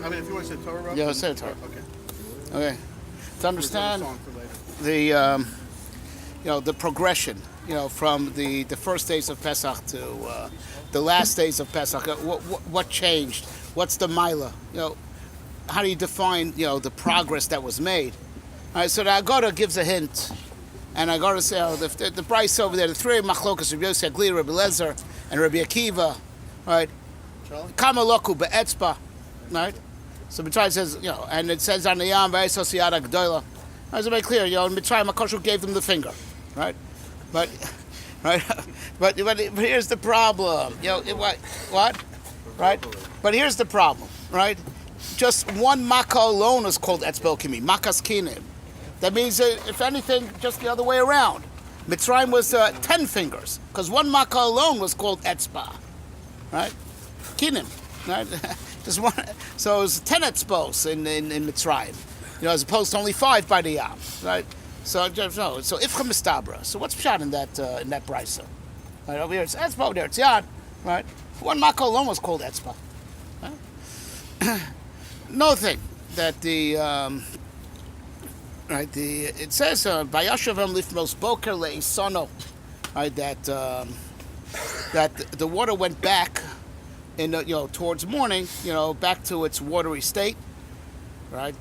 I mean, if you want to say Torah, Rob, Yeah, I'll say the Torah. Okay. Okay. To understand Song for later. the the progression, from the first days of Pesach to the last days of Pesach. What changed? What's the Mila? How do you define the progress that was made? All right, so the Agora gives a hint, and Agora says the price over there, the three machlokas, Rabbi Yossi Agli, Rabbi Lezer, and Rabbi Akiva, right? Kama loku be'etzba, right? So Mitzrayim says, and it says on the Yam, V'esos Yad Agdoila. It's very clear, in Mitzrayim, HaKosher gave them the finger, right? But, right? but here's the problem, what? Right? But here's the problem, right? Just one makkah alone is called etzbel kimi, makas kinim. That means, if anything, just the other way around. Mitzrayim was 10 fingers, because one makkah alone was called etzba, right? Kinim, right? Just one. So it was 10 etzbos in Mitzrayim, as opposed to only 5 by the Yam, right? So ifcha mistabra. So what's pshat in that brisa? Right over here it's etzba, there it's yad, right? One makkah alone was called etzba. Right? Another thing that it says Vayashavim lifnos boker le'isono, right? That the water went back in towards morning, back to its watery state, right?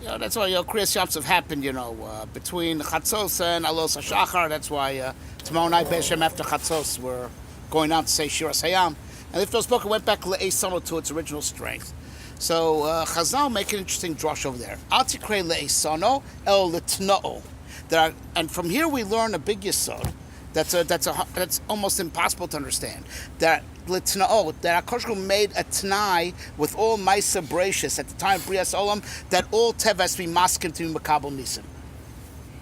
That's why Kriyas Yamsov happened, between Chatzos and Alos HaShachar. That's why tomorrow night Beishem after Chatzos we're going out to say Shiras Hayam, and if those boker went back le'isono to its original strength. So Chazal make an interesting drush over there. Al tikrei le'isono el litna'o. And from here we learn a big yesod. That's almost impossible to understand. That litna'o, that HaKosher made a t'nai with all Maisa Bereshis at the time of Brias Olam, that all Tev has to be maskim to be Makabel Nisim.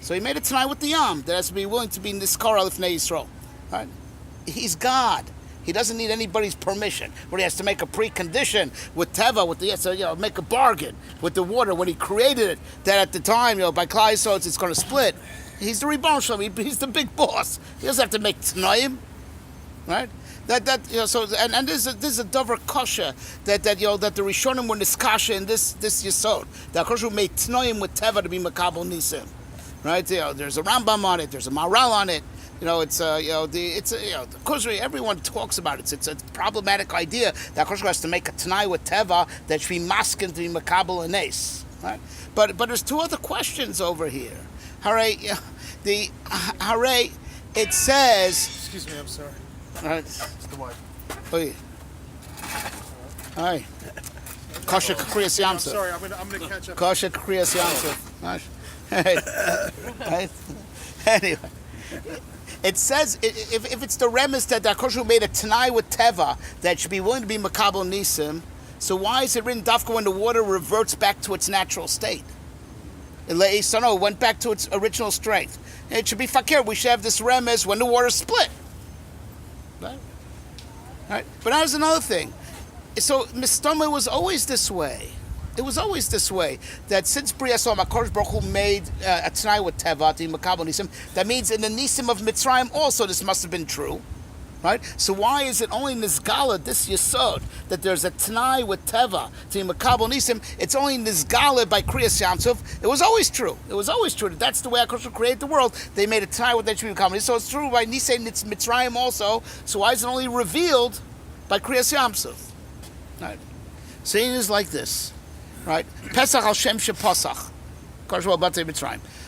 So he made a t'nai with the Yam that has to be willing to be Niskar Lifnei Yisrael. Right? He's God. He doesn't need anybody's permission. But he has to make a precondition with Teva, make a bargain with the water when he created it. That at the time, by Klai Yisrael, it's going to split. He's the Ribbon Shalom. He's the big boss. He doesn't have to make T'naim, right? So this is a dover kasha that the Rishonim were niskasha in this yesod. That Kosher made T'naim with Teva to be Makabel Nisim, right? There's a Rambam on it. There's a Maral on it. Kosher, everyone talks about it. It's a problematic idea that Kosher has to make a Tanai with Teva that should be maskin to be Makabel and Ace, right? But there's two other questions over here. Hare, it says. Excuse me, I'm sorry. Right. It's the wife. Oh, yeah. Hi. Kosher Kriyas I'm Yamsuf. sorry, I'm gonna catch up. Kosher Kriyas Yamsuf. Right. Anyway. It says, if it's the remes that Kosher made a Tanai with Teva that should be willing to be Makabel Nisim, so why is it written Dafka when the water reverts back to its natural state? It went back to its original strength. It should be Fakir. We should have this remes when the water split. Right? But now there's another thing. So Mistama was always this way. It was always this way, that since Brias Olam, HaKadosh Baruch Hu made a T'nai with Teva, the Makabel Nisim, that means in the Nisim of Mitzrayim also this must have been true, right? So why is it only Nizgala, this Yesod, that there's a T'nai with Teva, the Makabel Nisim, it's only Nizgala by Kriyas Yamsuf? It was always true. It was always true. That's the way HaKadosh Baruch Hu created the world. They made a T'nai with that Makabel Nisim. So it's true by Nisei Mitzrayim also. So why is it only revealed by Kriyas Yamsuf? Right? Saying is like this. Right? Pesach al Shem Shepasach.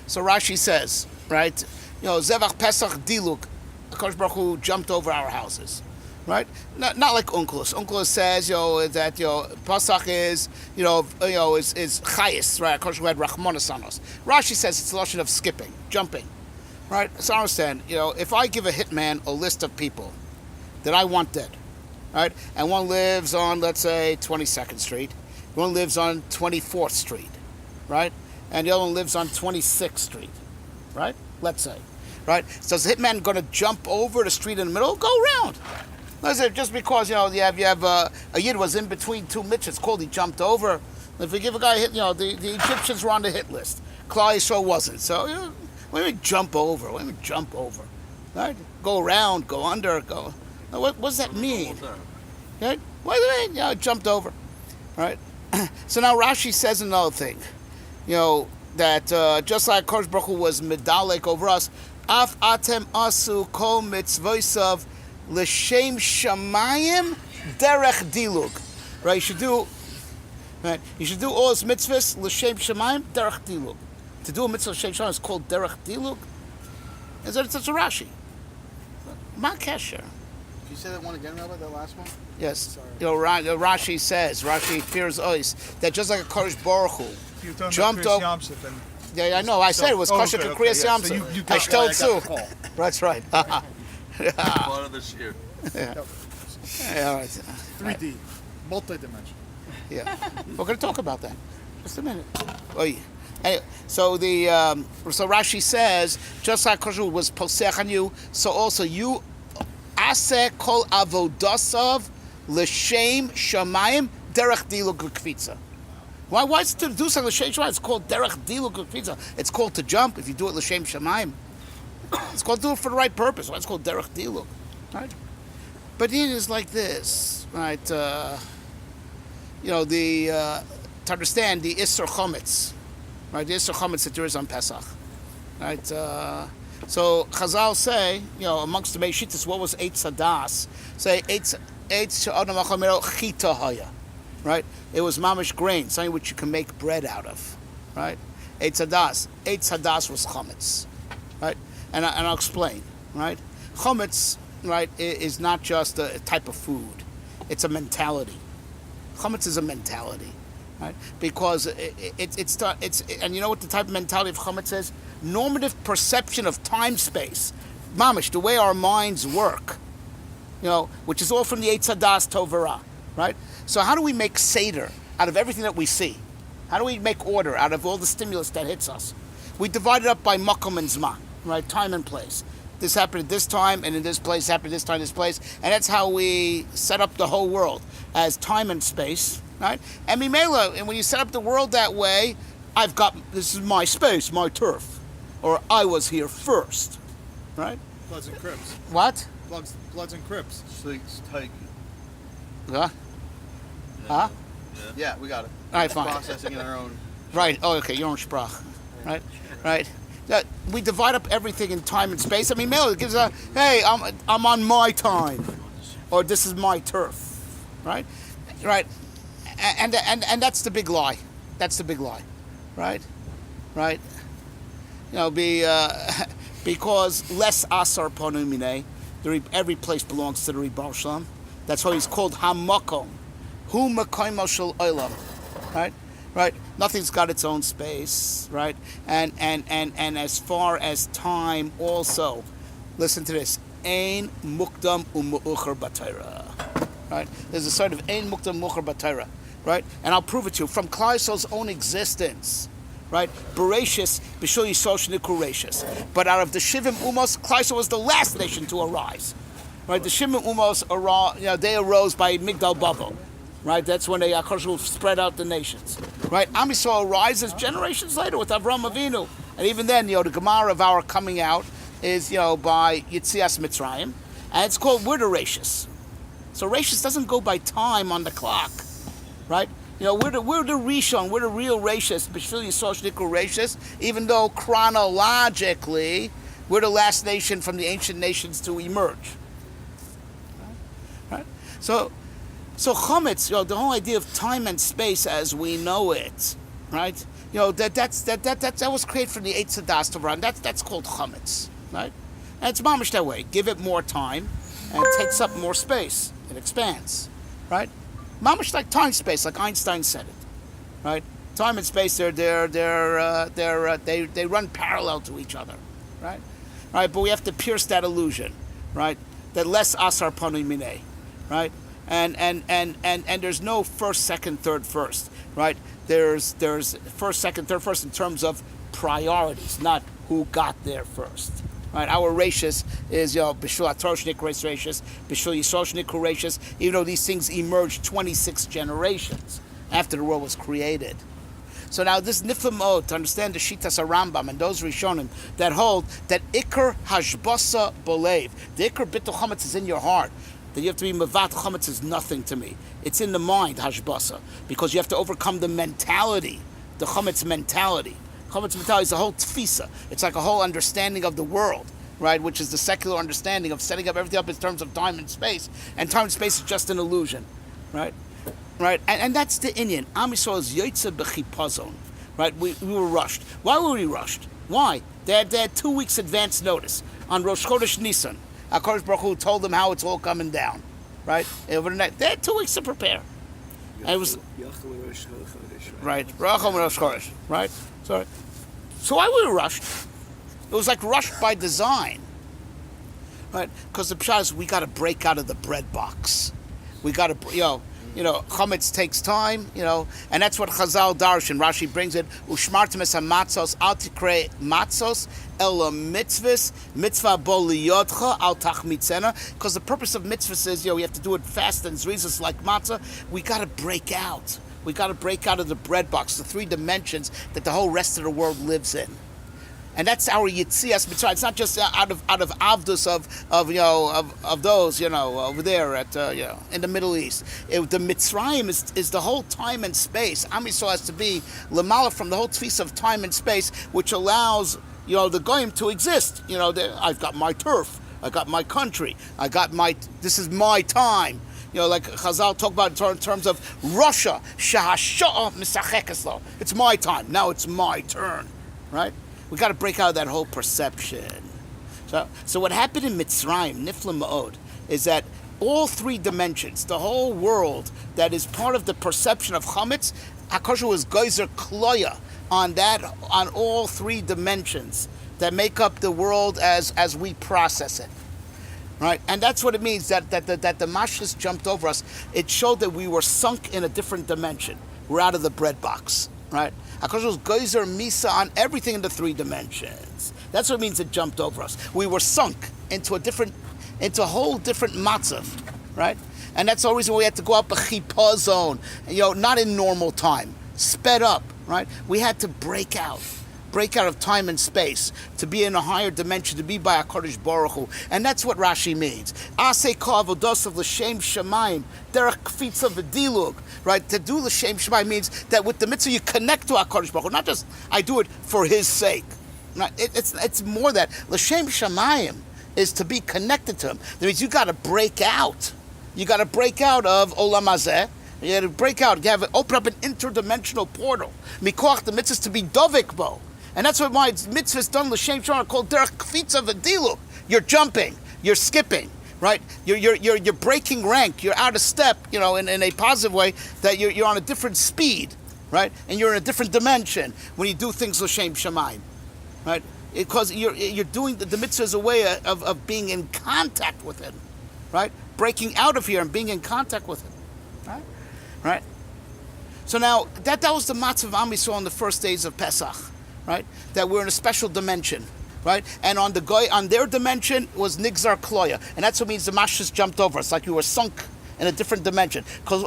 So Rashi says, right? Zevach Pesach Diluk. HaKadosh Baruch Hu jumped over our houses. Right? Not like Unkelus. Unkelus says, that Pesach is, is Chayis, right? HaKadosh Baruch Hu had Rachmanas on us. Rashi says it's a lotion of skipping, jumping. Right? So I understand, if I give a hitman a list of people that I want dead, right? And one lives on, let's say, 22nd Street. One lives on 24th Street, right? And the other one lives on 26th Street, right? Let's say, right? So is the hitman going to jump over the street in the middle? Go around. Let's say just because, you have a Yid was in between two mitzvahs called he jumped over. If we give a guy a hit, the Egyptians were on the hit list. Klal Yisrael wasn't. So, what do you mean jump over? What do you mean jump over? Right? Go around, go under, go. What does that mean? Right? What do you mean? Jumped over. Right? So now Rashi says another thing, that just like Kodesh Baruch Hu was medalek over us, af atem asu kol mitzvosav l'shem shamayim derech dilug. Right? You should do all his mitzvahs l'shem shamayim derech dilug. To do a mitzvah l'shem shamayim is called derech dilug. It's a Rashi. Ma kesher. Can you say that one again, Rabbi, that last one? Yes. Sorry. Rashi says, Rashi fears ois, that just like a Kodesh Baruch Hu You're talking jumped about up. Kriyas Yamsuf and Yeah, I know. I said it was kosher okay, Kriyas yeah. So Yamsuf. you I got- told I got Sue. the call. That's right. Part of this year. Yeah, all right. 3D, multi-dimensional. Yeah, we're going to talk about that. Just a minute. Oy. Anyway, so so Rashi says, just like Kodesh Baruch Hu was posech on you, so also you aseh kol avodasav l'shem shamayim derech dilug l'kvitza. Why is it to do something l'shem shamayim? It's called derech dilug l'kvitza. It's called to jump if you do it l'shem shamayim. It's called do it for the right purpose. Why it's called derech dilug, right? But it is like this, right? To understand the Isser Chometz, right? The Isser Chometz that there is on Pesach, right? So Chazal say, amongst the Meishitas, what was Eitz Hadas? Say Eitz She'adam Achomero Chita Haya, right? It was mamish grain, something which you can make bread out of, right? Eitz Hadas was Chometz, right? And I'll explain, right? Chometz, right, is not just a type of food; it's a mentality. Chometz is a mentality, right? Because it's and you know what the type of mentality of chometz is? Normative perception of time space, mamish, the way our minds work, which is all from the Eitz Hadas Tovara, right? So how do we make seder out of everything that we see? How do we make order out of all the stimulus that hits us? We divide it up by makom and zman, right? Time and place. This happened at this time, and in this place happened this time, this place, and that's how we set up the whole world as time and space, right? And Mimela, and when you set up the world that way, this is my space, my turf, or I was here first, right? Bloods and Crips. What? Bloods and Crips. Six take. Huh? Huh? Yeah, we got it. All right, fine. Processing in our own. Right. Oh, okay. Your own sprach. Right. Right. That we divide up everything in time and space. I mean, Mel, it gives hey, I'm on my time, or this is my turf, right? Right. And that's the big lie. That's the big lie, right? Right. Because less asar ponumine, every place belongs to the Ribbono Shel Olam. That's why he's called Hamakom, Hu Makomo Shel Olam, right? Right, nothing's got its own space, right? And as far as time, also, listen to this: Ein mukdam u'mu'ucher b'Torah, right? There's a sort of Ein mukdam u'mu'ucher b'Torah, right? And I'll prove it to you from Klal Yisrael's own existence, right? Bereshis b'shul Yisrael sheniku Reshis, but out of the Shivim Umos, Klal Yisrael was the last nation to arise, right? The Shivim Umos, they arose by Migdal Bavel. Right, that's when they spread out the nations. Right, Am Yisrael arises generations later with Avram Avinu, and even then, the Gemara of our coming out is, by Yitzias Mitzrayim, and it's called we're the Rashis. So Rashis doesn't go by time on the clock, right? We're the Rishon, we're the real Rashis, B'shvil Yisrael sheniku Rashis, even though chronologically we're the last nation from the ancient nations to emerge. Right, So chometz, the whole idea of time and space as we know it, right? That was created from the Eitz Hadas Tovara, and that's called chometz, right? And it's mamish that way. Give it more time, and it takes up more space. It expands, right? Mamish like time space, like Einstein said it, right? Time and space, they run parallel to each other, right? Right, but we have to pierce that illusion, right? That less asar panu minei, right? And there's no first, second, third, first, right? There's first, second, third, first in terms of priorities, not who got there first, right? Our ratius is b'shul Torah sheniku ratius, b'shul Yisrael sheniku ratius. Even though these things emerged 26 generations after the world was created. So now this nifla mode to understand the Shitas Rambam and those Rishonim that hold that Iker Hashbasa Bolev, the Iker Bittul Chametz is in your heart. that you have to be mevat chametz is nothing to me. It's in the mind, hashbasa, because you have to overcome the mentality, the chametz mentality. Chametz mentality is a whole tfisa. It's like a whole understanding of the world, right? Which is the secular understanding of setting up everything up in terms of time and space. And time and space is just an illusion, right? Right? And that's the Indian. Am Yisrael is yoytze b'chipazon, right? We were rushed. Why were we rushed? Why? They had 2 weeks advance notice on Rosh Chodesh Nisan. HaKadosh Baruch Hu told them how it's all coming down, right? Over the night, they had 2 weeks to prepare. And it was right, Rachel Rosh Chodesh, right? Sorry. So why were we rushed? It was like rushed by design, right? Because the pshat is we got to break out of the bread box. We got to, chametz takes time, and that's what Chazal Darshan, Rashi brings it. Ushmartem es hamatzos al tikre matzos ela mitzvahs mitzvah bo liyodcha al tachmitzena. Because the purpose of mitzvahs is, we have to do it fast and zrizas like matzah. We got to break out. We got to break out of the bread box, the 3 dimensions that the whole rest of the world lives in. And that's our Yitzias Mitzrayim. It's not just out of Avdus of those over there at in the Middle East. The Mitzrayim is the whole time and space. Am Yisrael has to be lemala from the whole tfisa of time and space, which allows the goyim to exist. I've got my turf, I got my country, this is my time. Like Chazal talk about in terms of Russia, Shahashah Misachekeslo. It's my time. Now it's my turn, right? We got to break out of that whole perception. So what happened in Mitzrayim, Nifla Ma'od, is that all 3 dimensions, the whole world that is part of the perception of chametz, HaKadosh was geyser kloya on all 3 dimensions that make up the world as we process it. Right, and that's what it means that the mashas jumped over us. It showed that we were sunk in a different dimension. We're out of the bread box, right? HaKadosh was geyser misa on everything in the 3 dimensions. That's what it means it jumped over us. We were sunk into a whole different matzav, right? And that's the whole reason we had to go up a chippah zone, not in normal time, sped up, right? We had to break out of time and space, to be in a higher dimension, to be by HaKadosh Baruch Hu. And that's what Rashi means. Aseh kol avodosav l'shem shamayim, derech kfitza v'dilug, right? To do l'shem shamayim means that with the mitzvah you connect to HaKadosh Baruch Hu, not just I do it for His sake. It's more that l'shem shamayim is to be connected to Him. That means you got to break out. You got to break out of olam hazeh. You got to break out. You have to open up an interdimensional portal. Mikoach the mitzvah is to be dovik bo. And that's why mitzvahs done l'shem shamayim are called derech kfitza v'diluk. You're jumping, you're skipping, right? You're breaking rank. You're out of step, in a positive way. That you're on a different speed, right? And you're in a different dimension when you do things l'shem shamayim, right? Because you're doing the mitzvah is a way of being in contact with Him, right? Breaking out of here and being in contact with Him, right? So now that was the matzah of Am Yisrael on the first days of Pesach. Right, that we're in a special dimension, right, and on their dimension was nigzar kloya, and that's what means the mashas jumped over us, like we were sunk in a different dimension, because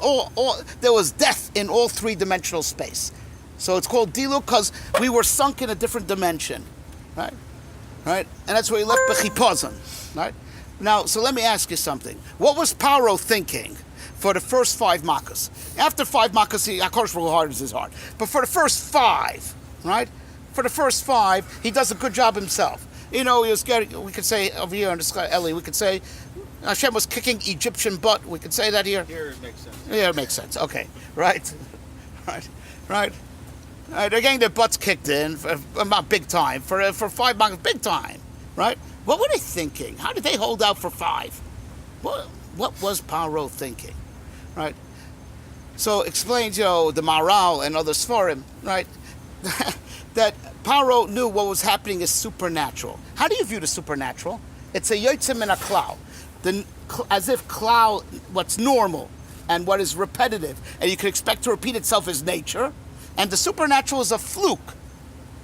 there was death in all 3-dimensional space. So it's called diluk because we were sunk in a different dimension, right, and that's where he left bechipazon, right. Now, so let me ask you something. What was Paro thinking for the first 5 makas? After 5 makas, HaKadosh Baruch Hu hardens his heart, but for the first 5, right. For the first 5, he does a good job himself. He was getting, we could say over here on the sky, Eli, we could say Hashem was kicking Egyptian butt. We could say that here. Here it makes sense. Yeah, it makes sense. Okay, right. They're getting their butts kicked in, not big time, for 5 months, big time, right? What were they thinking? How did they hold out for 5? What was Paro thinking, right? So explains, the Maral and others for him, right? That Paro knew what was happening is supernatural. How do you view the supernatural? It's a yotzim and a klal. As if klal, what's normal and what is repetitive, and you can expect to repeat itself is nature, and the supernatural is a fluke.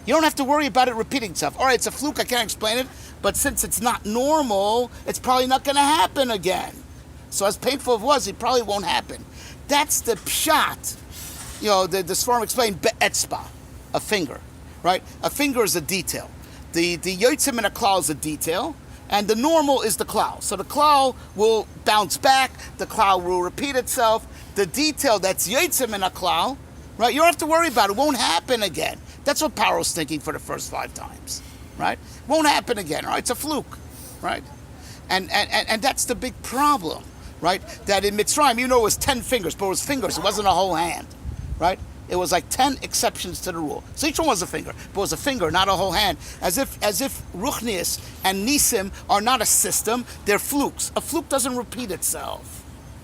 You don't have to worry about it repeating itself. All right, it's a fluke, I can't explain it, but since it's not normal, it's probably not going to happen again. So as painful as it was, it probably won't happen. That's the pshat. The Sforim explained be'etzba, a finger. Right, a finger is a detail. The yotzim and a klal is a detail, And the normal is the klal. So the klal will bounce back, the klal will repeat itself. The detail that's yotzim in a klal, right? You don't have to worry about it. It won't happen again. That's what Paro's thinking for the first 5 times, right? Won't happen again, right? It's a fluke, right? And that's the big problem, right? That in Mitzrayim, it was 10 fingers, but it was fingers. It wasn't a whole hand, right? It was like 10 exceptions to the rule. So each one was a finger, but it was a finger, not a whole hand. As if Ruchnius and Nisim are not a system, they're flukes. A fluke doesn't repeat itself,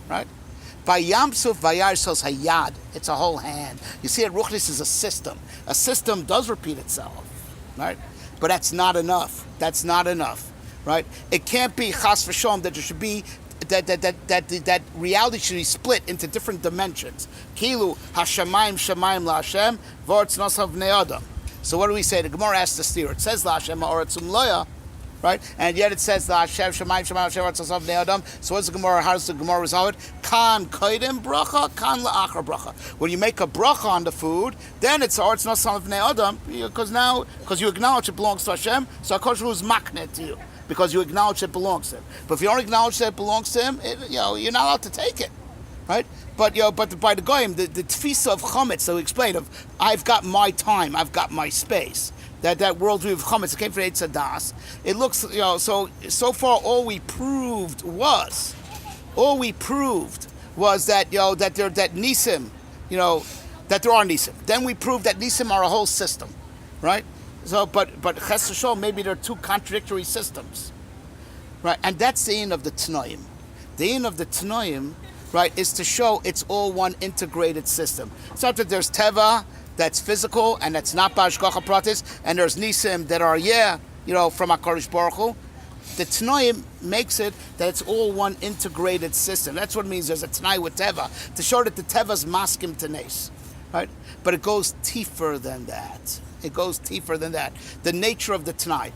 right? By Yamsuf Vayarsos Hayad, it's a whole hand. You see, Ruchnius is a system. A system does repeat itself, right? But that's not enough. That's not enough, right? It can't be chas v'shalom that there should be that reality should be split into different dimensions. Kilu hashamayim shamayim laHashem v'oretz nosav bnei adam. So what do we say? The Gemara asks the steer. It says laHashem ha'oretzum loya, right? And yet it says laHashem shamayim shamayim Hashem v'oretz nosav bnei adam. So what's the Gemara? How does the Gemara resolve it? Kan koidem bracha, kan la'achar bracha. When you make a bracha on the food, then it's oretz nosav bnei adam because you acknowledge it belongs to Hashem. So HaKadosh Baruch Hu is maknet to you, because you acknowledge it belongs to him. But if you don't acknowledge that it belongs to him, you're not allowed to take it, right? But by the goyim, the tfisa of chametz that we explained of, I've got my time, I've got my space. That worldview of chametz, it came from Eitz Hadas. It looks, so far all we proved was that that nisim, that there are nisim. Then we proved that nisim are a whole system, right? So, but Ches V'Sholom, maybe there are 2 contradictory systems, right? And that's the end of the Tanoim. The end of the Tanoim, right, is to show it's all one integrated system. It's not that there's Teva that's physical and that's not B'Hashgacha Pratis, and there's Nisim that are, from HaKadosh Baruch Hu. The Tanoim makes it that it's all one integrated system. That's what it means. There's a Tanai with Teva, to show that the Teva's maskim tenes, right? But it goes deeper than that. It goes deeper than that. The nature of the Tanai,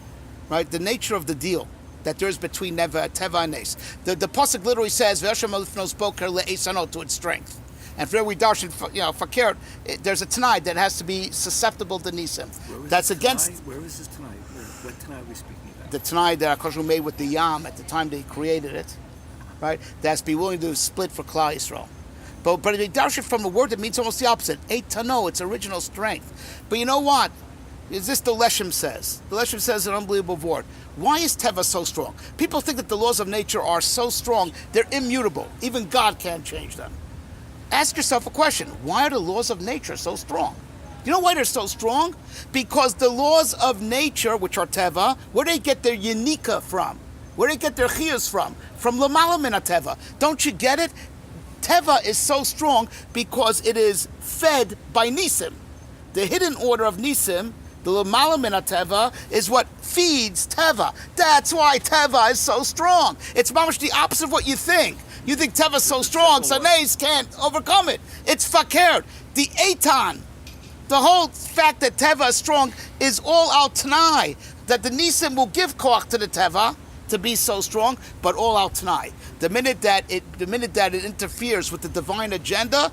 right? The nature of the deal that there's between Teva and Nes. The pasuk literally says, "V'Hashem alifnos boker le'esano," to its strength. And for we darshan, fakir, there's a Tanai that has to be susceptible to Nisim. That's against. Where is this Tanai? What Tanai are we speaking about? The Tanai that HaKadosh Baruch Hu made with the Yam at the time they created it, right? That has to be willing to split for Klal Yisrael. But they darshan from a word that means almost the opposite. Eitano, its original strength. But you know what? Is this the Leshem says? The Leshem says an unbelievable word. Why is Teva so strong? People think that the laws of nature are so strong, they're immutable. Even God can't change them. Ask yourself a question. Why are the laws of nature so strong? You know why they're so strong? Because the laws of nature, which are Teva, where do they get their Yenika from? Where do they get their Chiyas from? From L'malam min Teva. Don't you get it? Teva is so strong because it is fed by Nisim. The hidden order of Nisim, the L'malam min Teva, is what feeds Teva. That's why Teva is so strong. It's mamash the opposite of what you think. You think Teva is so strong, so Nes can't overcome it. It's fakir. The Eitan, the whole fact that Teva is strong is all al Tanai, that the Nisim will give koach to the Teva to be so strong, but all al Tanai. The minute that it interferes with the divine agenda,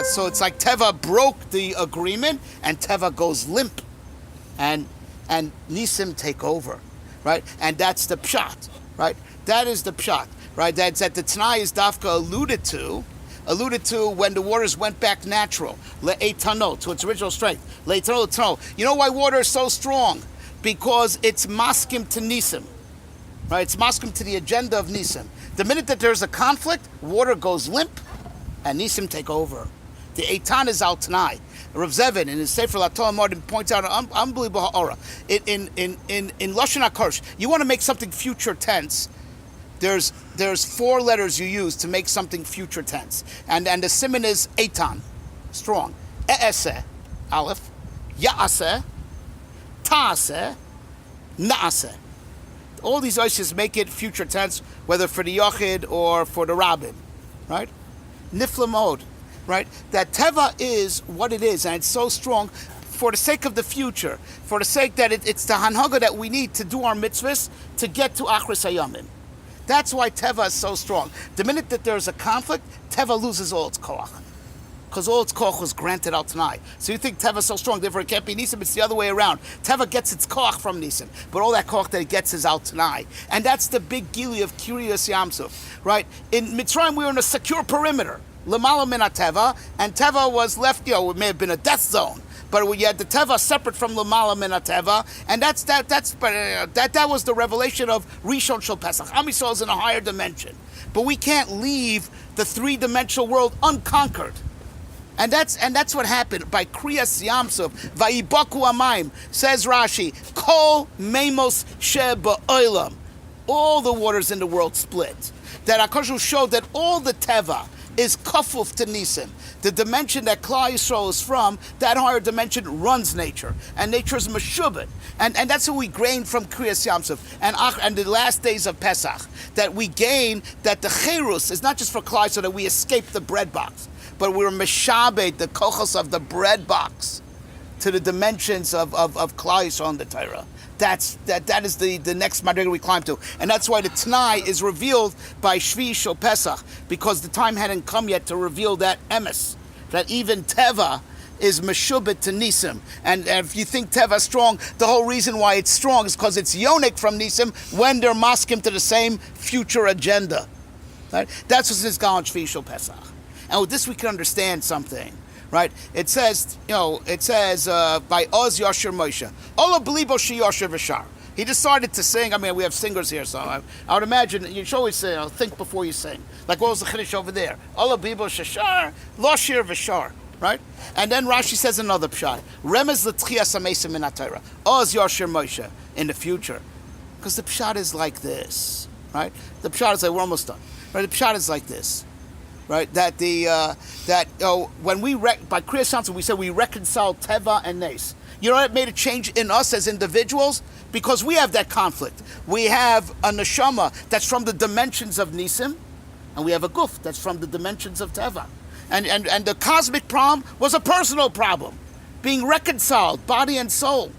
so it's like Teva broke the agreement, and Teva goes limp, and Nisim take over, right? And that's the pshat, right? That is the pshat, right? That's that the Tanai is Dafka alluded to when the waters went back natural, le'etano, to its original strength, le'etano. You know why water is so strong? Because it's maskim to Nisim, right? It's maskim to the agenda of Nisim. The minute that there's a conflict, water goes limp, and Nisim take over. The Eitan is al Tanai. Rav Zevin in his Sefer Latorah Martin points out an unbelievable ha'ora. In Lashon HaKodesh, you want to make something future tense. There's 4 letters you use to make something future tense, and the siman is Eitan, strong. E'eseh, aleph, ya'aseh, ta'aseh, na'aseh. All these oishes make it future tense, whether for the Yochid or for the Rabbin, right? Nifla mode, right? That Teva is what it is, and it's so strong for the sake of the future, for the sake that it's the Hanhaga that we need to do our mitzvahs to get to Achris Hayamim. That's why Teva is so strong. The minute that there's a conflict, Teva loses all its koach. Because all its koch was granted al Tanai. So you think Teva is so strong, therefore it can't be Nisim. It's the other way around. Teva gets its koch from Nisim, but all that koch that it gets is al Tanai. And that's the big gili of Kiryas Yamsuf, right? In Mitzrayim, we were in a secure perimeter. Lamala min Teva, and Teva was left, it may have been a death zone. But you had the Teva separate from Lamala min Teva, and that was the revelation of Rishon Shel Pesach. Am Yisrael is in a higher dimension. But we can't leave the three-dimensional world unconquered. And that's what happened by Kriyas Yamsuf. Vayibaku Amayim, says Rashi, Kol Memos Sheba Oilam. All the waters in the world split. That HaKadosh showed that all the Teva is kafuf to Nisim. The dimension that Klal Yisrael is from, that higher dimension runs nature. And nature is meshubit. And that's what we gain from Kriyas Yamsuf. And the last days of Pesach. That we gain that the Cherus is not just for Klal Yisrael, that we escape the bread box. But we're meshabed, the kochos of the bread box, to the dimensions of Klal Yisrael and the Torah. That is the next madrigal we climb to. And that's why the Tanai is revealed by Shvi Shel Pesach, because the time hadn't come yet to reveal that emes, that even Teva is meshubit to Nisim. And if you think Teva is strong, the whole reason why it's strong is because it's yonik from Nisim when they're maskim to the same future agenda. Right? That's what's this Gaon Shvi Shel Pesach. And with this we can understand something, right? It says, by Oz Yashir Moshe, Ola Belibo Shi Yashir V'Shar. He decided to sing. I mean, we have singers here, so I would imagine you should always say, think before you sing. Like what was the Chiddush over there? Ola Belibo Shashar, Loshir V'Shar, right? And then Rashi says another pshat. Remez L'Tchias HaMesim Min HaTorah. Oz Yashir Moshe, in the future. Because the pshat is like this, right? The pshat is like, we're almost done. Right? The pshat is like this. Right, when we by Kriyas Yamsuf we said we reconcile Teva and Nes. You know what made a change in us as individuals? Because we have that conflict. We have a neshama that's from the dimensions of Nisim, and we have a guf that's from the dimensions of Teva. And the cosmic problem was a personal problem, being reconciled, body and soul.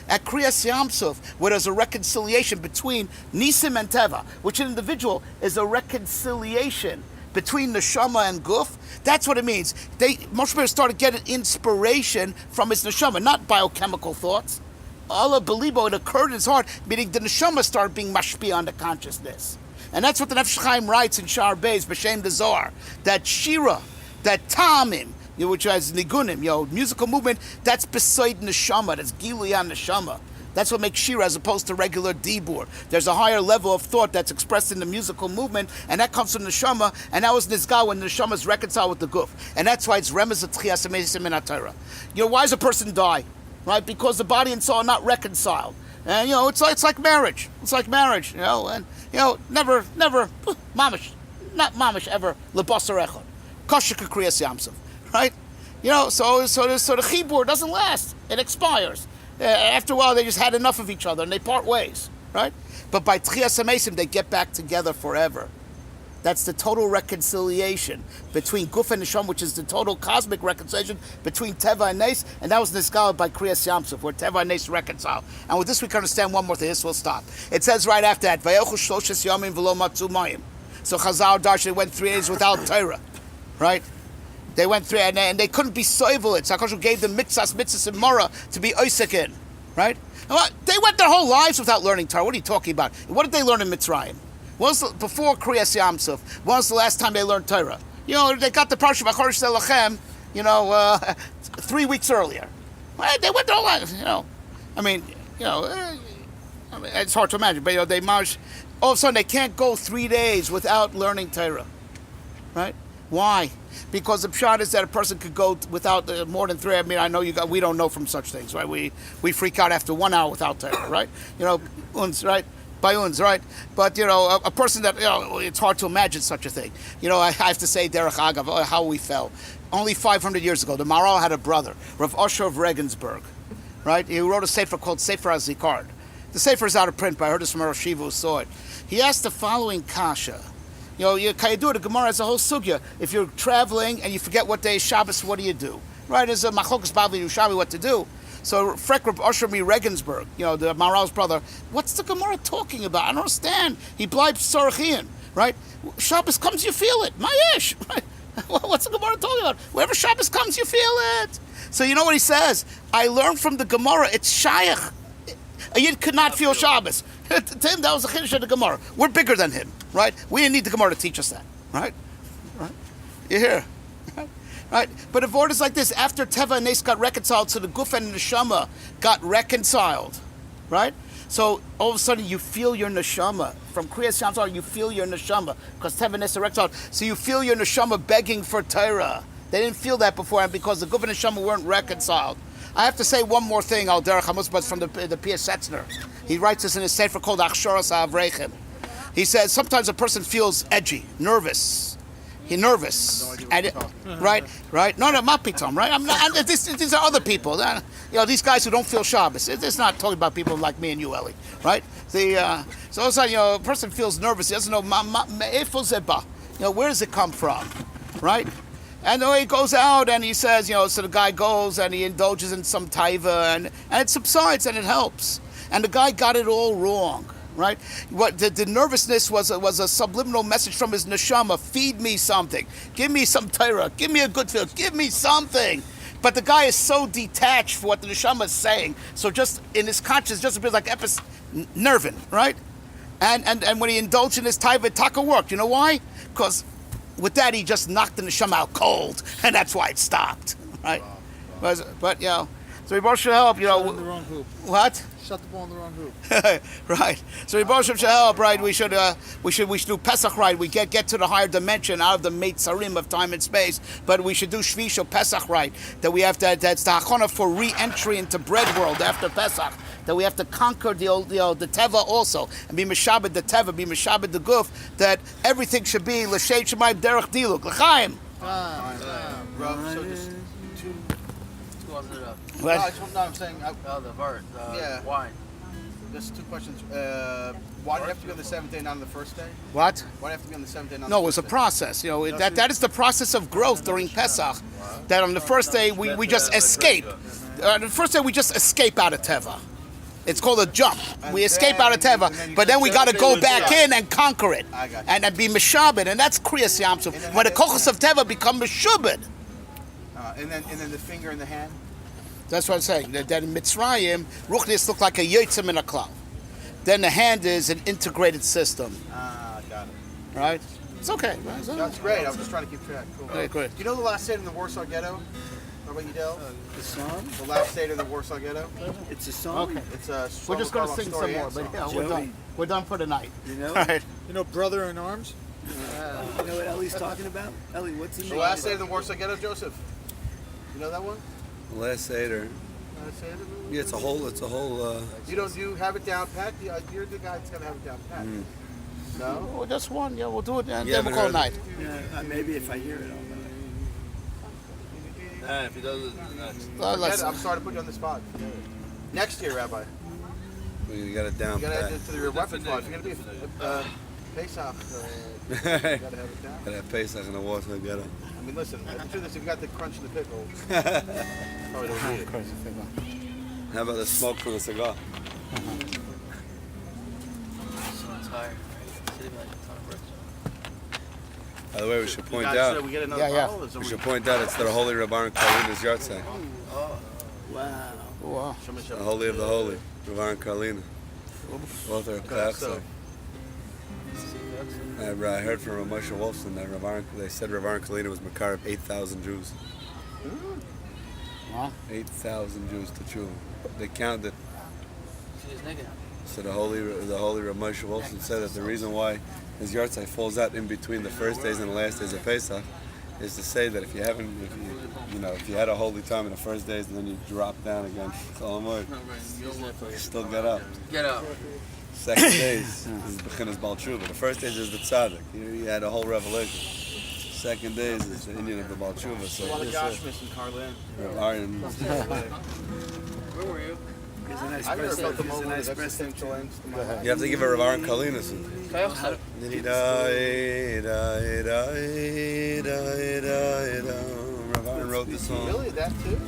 At Kriyas Yamsuf, where there's a reconciliation between Nisim and Teva, which an individual is a reconciliation between neshama and guf. That's what it means. Moshe Rabbeinu started getting inspiration from his neshama, not biochemical thoughts. Allah belibo, it occurred in his heart, meaning the neshama started being mashpi on the consciousness. And that's what the Nefesh Chaim writes in Shar Beis, B'Shem the Zohar, that shira, that tamim, which has nigunim, musical movement, that's beside neshama, that's gili on neshama. That's what makes shira as opposed to regular dibur. There's a higher level of thought that's expressed in the musical movement, and that comes from the neshama, and that was nizgal when the neshama is reconciled with the guf. And that's why it's remez atchias amesim in HaTorah. Why does a person die? Right? Because the body and soul are not reconciled. And it's like marriage. It's like marriage. Never, mamish, not mamish ever lebasar echad. Kosher Kriyas Yamsuf. Right? So the chibur doesn't last. It expires. After a while, they just had enough of each other and they part ways, right? But by Tchias HaMesim, they get back together forever. That's the total reconciliation between Guf and Neshama, which is the total cosmic reconciliation between Teva and Nes, and that was Nizgal by Kriyas Yamsuf, where Teva and Nes reconcile. And with this, we can understand one more thing. This will stop. It says right after that, Vayochu Shloshes Yomim V'lo Matzu Mayim. So Chazal Darshan went 3 days without Torah, right? They went through, and they couldn't be soivel. So HaKadosh gave them mitzvahs and mora to be oisek in, right? They went their whole lives without learning Torah. What are you talking about? What did they learn in Mitzrayim? Before Kriyas Yamsuf, when was the last time they learned Torah? They got the Parsha V'Chodesh Selachem, 3 weeks earlier. Well, they went their whole lives, it's hard to imagine, but they march. All of a sudden, they can't go 3 days without learning Torah, right? Why? Because the pshat is that a person could go without more than 3. I know we don't know from such things, right? We freak out after 1 hour without Torah, right? Uns, right? By uns, right? But a person that it's hard to imagine such a thing. I have to say, Derech Agav, how we fell. Only 500 years ago, the Maharal had a brother, Rav Osher of Regensburg, right? He wrote a sefer called Sefer HaZikard. The sefer is out of print, but I heard this from Rosh Yeshiva who saw it. He asked the following kasha. The Gemara has a whole sugya. If you're traveling and you forget what day is Shabbos, what do you do? Right? There's a machlokas Bavli Yerushalmi what to do. So Frekrib Oshermi Regensburg, the Maharal's brother, what's the Gemara talking about? I don't understand. He blibes Sarachian, right? Shabbos comes, you feel it. Mayesh, right? What's the Gemara talking about? Wherever Shabbos comes, you feel it. So you know what he says? I learned from the Gemara, it's Shayach. A Yid could not feel Shabbos. To him, that was the Chiddush of the Gemara. We're bigger than him, right? We didn't need the Gemara to teach us that, right? You hear? Right? But if orders like this, after Teva and Nes got reconciled, so the Guf and the Neshama got reconciled, right? So all of a sudden you feel your Neshama. From Kriyas Yam, you feel your Neshama, because Teva and Nes are reconciled. So you feel your Neshama begging for Torah. They didn't feel that before, because the Guf and Neshama weren't reconciled. I have to say one more thing, Al Derech HaMusbaz, from the P.S. Setzner. He writes this in his sefer called Achsharas HaAvreichim. He says sometimes a person feels edgy, nervous. He's nervous, and right. No, not pitom, right? I'm not. These are other people. These guys who don't feel Shabbos. It's not talking about people like me and you, Ellie, right? So all of a sudden, a person feels nervous. He doesn't know where does it come from, right? And he goes out and he says, so the guy goes and he indulges in some taiva and it subsides and it helps. And the guy got it all wrong. Right? What the nervousness was a subliminal message from his neshama. Feed me something. Give me some Torah. Give me a good feel. Give me something. But the guy is so detached for what the neshama is saying. So just in his conscience, just a bit like nerving, right? And when he indulged in his taiva, taka worked. You know why? Because with that he just knocked the neshama out cold, and that's why it stopped. Right? But so we both should help. In the wrong hoop. What? Shut the ball in the wrong hoop. Right. So Reboshem should help, right? We should do Pesach right. We get to the higher dimension out of the Meitzarim of time and space. But we should do Shvisha Pesach right. That we have to. That's the hachana for re-entry into bread world after Pesach. That we have to conquer the Teva also and be Meshabed the Teva, be Meshabed the Guf. That everything should be L'Shem Shemaim Derech Diluk L'Chaim. Bro, so just two. What? I'm saying. The vert, wine. Just two questions. Why do you have to be on the seventh day, not on the first day? What? Why do you have to be on the seventh day, not on No, the it's first a day? process. That is the process of growth during Pesach. That on the first day we just escape. The first day we just escape out of Teva. It's called a jump. We escape out of Teva, but then we got to go back in and conquer it, and be Meshabed, and that's Kriyas Yam Suf. When the kochos of Teva become Meshabed. And then the finger in the hand. That's what I'm saying. That in Mitzrayim, Ruchnis looked like a yotzim in a cloud. Then the hand is an integrated system. Got it. Right? It's okay. Right? That's great. I was just trying to keep track. Cool. Okay, great. Do you know the last state in the Warsaw Ghetto? How about you, Del? The song? The last state in the Warsaw Ghetto? It's a song. Okay. It's a We're just going to Shlomo sing Karloff some more, story but and we're Jody. done. We're done for the night. You know? All right. You know Brother in Arms? You know what Ellie's talking about? Ellie, what's the The name? last state in the Warsaw Ghetto, Joseph? You know that one? Last Seder. Last Seder? Yeah, it's a whole. You have it down pat? You're the guy that's going to have it down pat. No? Well, just one. Yeah, we'll do it, and Yeah, then we'll call it night. Yeah, maybe if I hear it, I'll know it. If he does it next. Let's, I'm sorry to put you on the spot. Next year, Rabbi. You got it down You got to pat. add it to your weapon clause. If you're going to be Pesach, you got to have it down. Got that Pesach in the Warsaw Ghetto. I mean, listen, after this, if you got the crunch in the pickle, probably don't need it. How about the smoke from the cigar? Tired. Sitting like a ton of bricks. By the way, we should point Guys, out. should we get another Yeah, yeah. bottle? Or We should point out it's the holy Rabban Karlina's yahrzeit. Wow. wow. The holy of the holy, Rabban Karlina. Author of Pesach. I heard from Moshe Wolfson that they said Rabban Karlina was Makar of 8,000 Jews. Wow. 8,000 Jews to Tshuva. They counted. She's nigga. So the holy Rav Moshe Wolfson said that the reason why his yahrzeit falls out in between the first days and the last days of Pesach is to say that if you had a holy time in the first days and then you drop down again, you still get up. Get up. Second days is Bechinas Baal Tshuva. The first days is the tzaddik. You had a whole revelation. Second days is the Indian of the Baal Tshuva. A So lot of Joshmas and Carlin. Aryan. Where were you? He's a nice I've never felt the president. He's a moment nice that's the same president. challenge. You have to give a Rav Aaron Kalina some. Kayach. Rav Aaron wrote the song. Really, that too?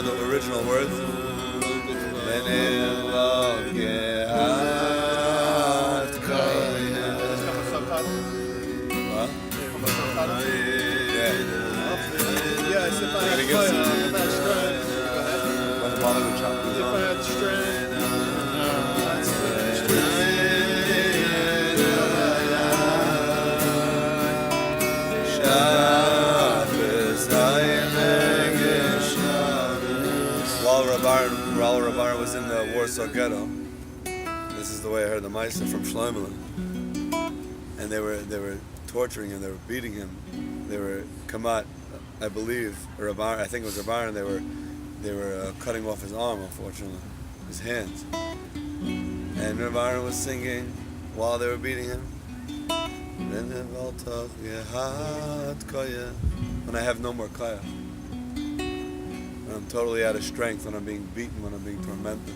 The original words. Yeah, it's if I had While Rabar was in the Warsaw Ghetto, this is the way I heard the Meister from Shlomo. And they were torturing him, they were beating him. They were Kamat, I believe, or Rabar, I think it was Rabar, and they were cutting off his arm, unfortunately, his hands. And Rabar was singing while they were beating him. When I have no more kaya. When I'm totally out of strength, when I'm being beaten, when I'm being tormented.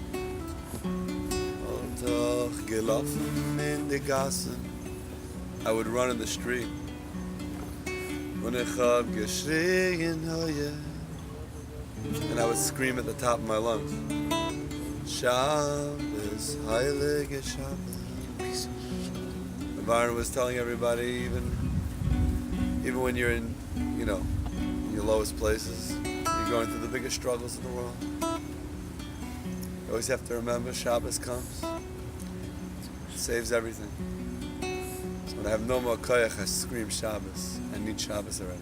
I would run in the street. And I would scream at the top of my lungs. Shabbos, Heilige Shabbos. The Baron was telling everybody, even when you're in, in your lowest places, you're going through the biggest struggles in the world. You always have to remember Shabbos comes. It saves everything. So when I have no more koyach, I scream Shabbos. I need Shabbos already.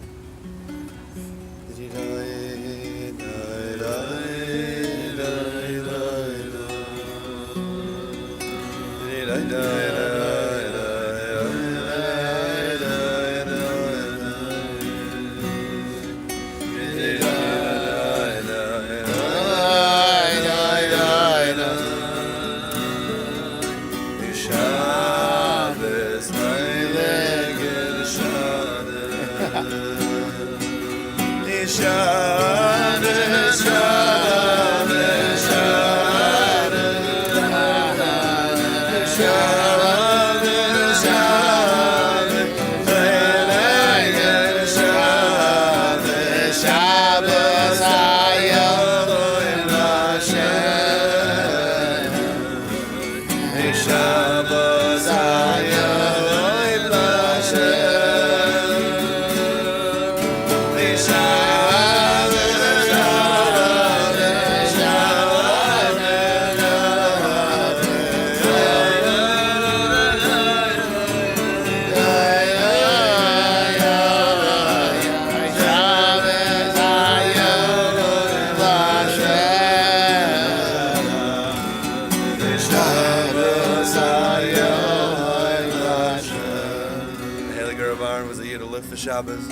Shabbos,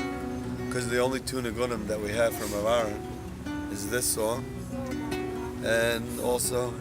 because the only two Nigunim that we have from Aaron is this song, and also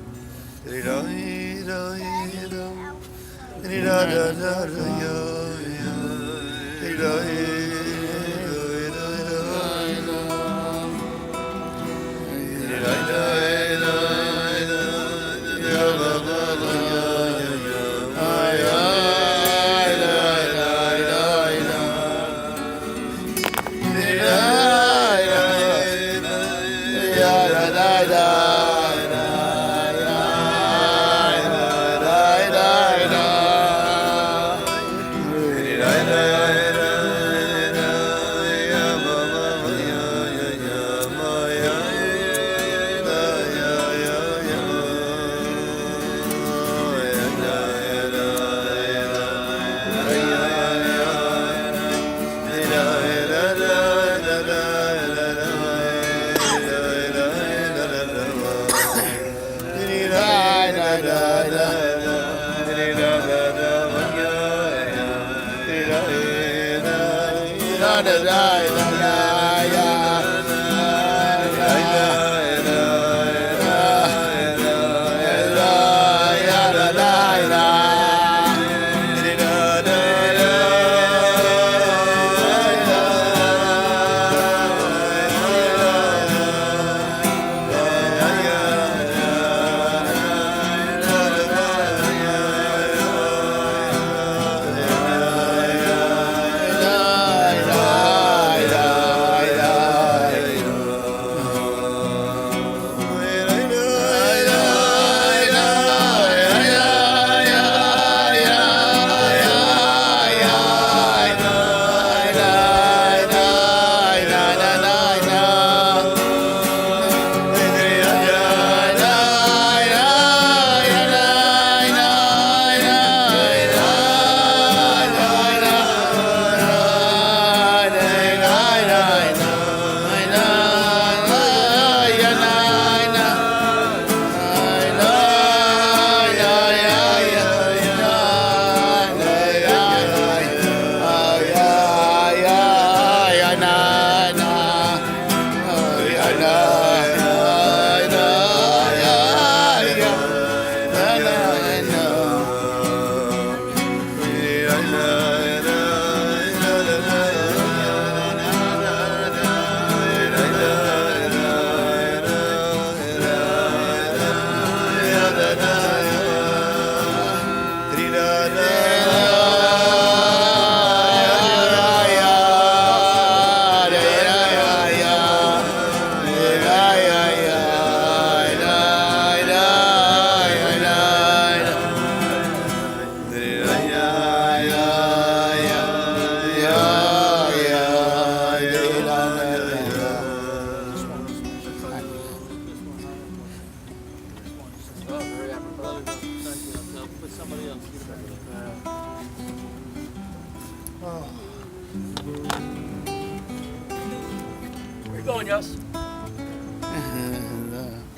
Where you going, Yos?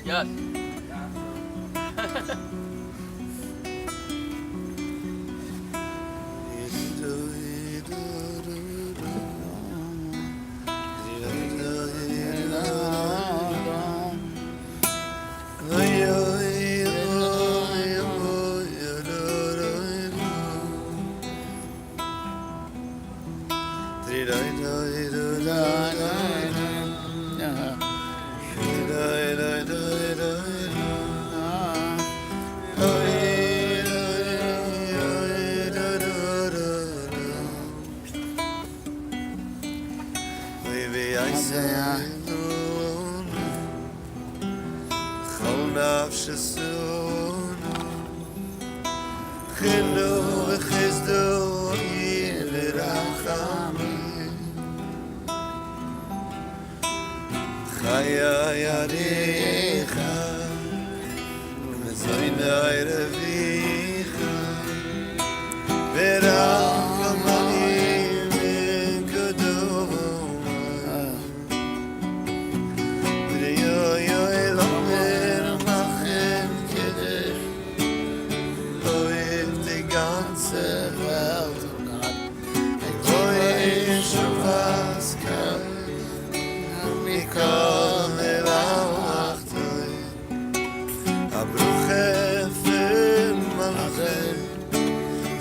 Yos.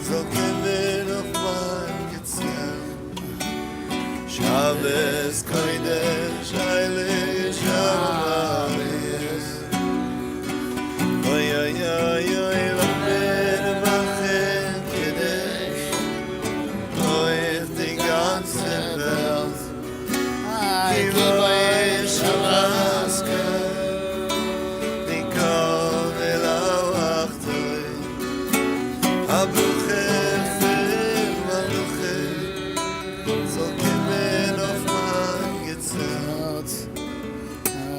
So give it up. Shabbos Kodesh Eile Shabbos Oy oy oy oy Lamed Machen Kedesh Oy die ganze Welt Die Woche Shabbaske Die Kol Elawachtoy Abruche Maluche So kimmen auf mein Gezelt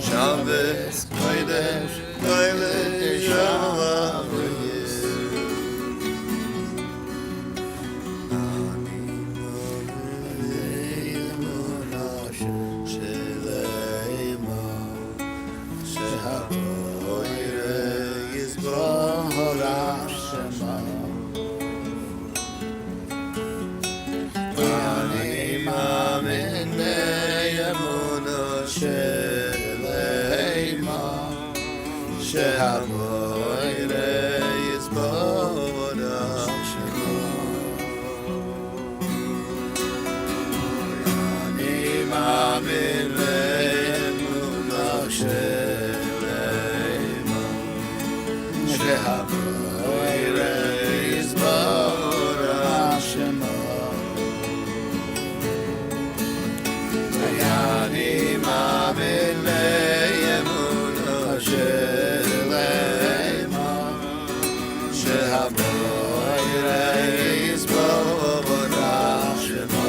Shabbos Kodesh Eile Shabbos Ani Mo'alei Mo'nash Sheleima Shehapoire Yisborach Shema Ani Mamin Be'emuna Sheleima Shehapoire Yisborach Shema Ani Mamin Be'emuna Sheleima Shehapoire Yisborach Shema Ani Mamin Be'emuna Sheleima Shehapoire Yisborach Shema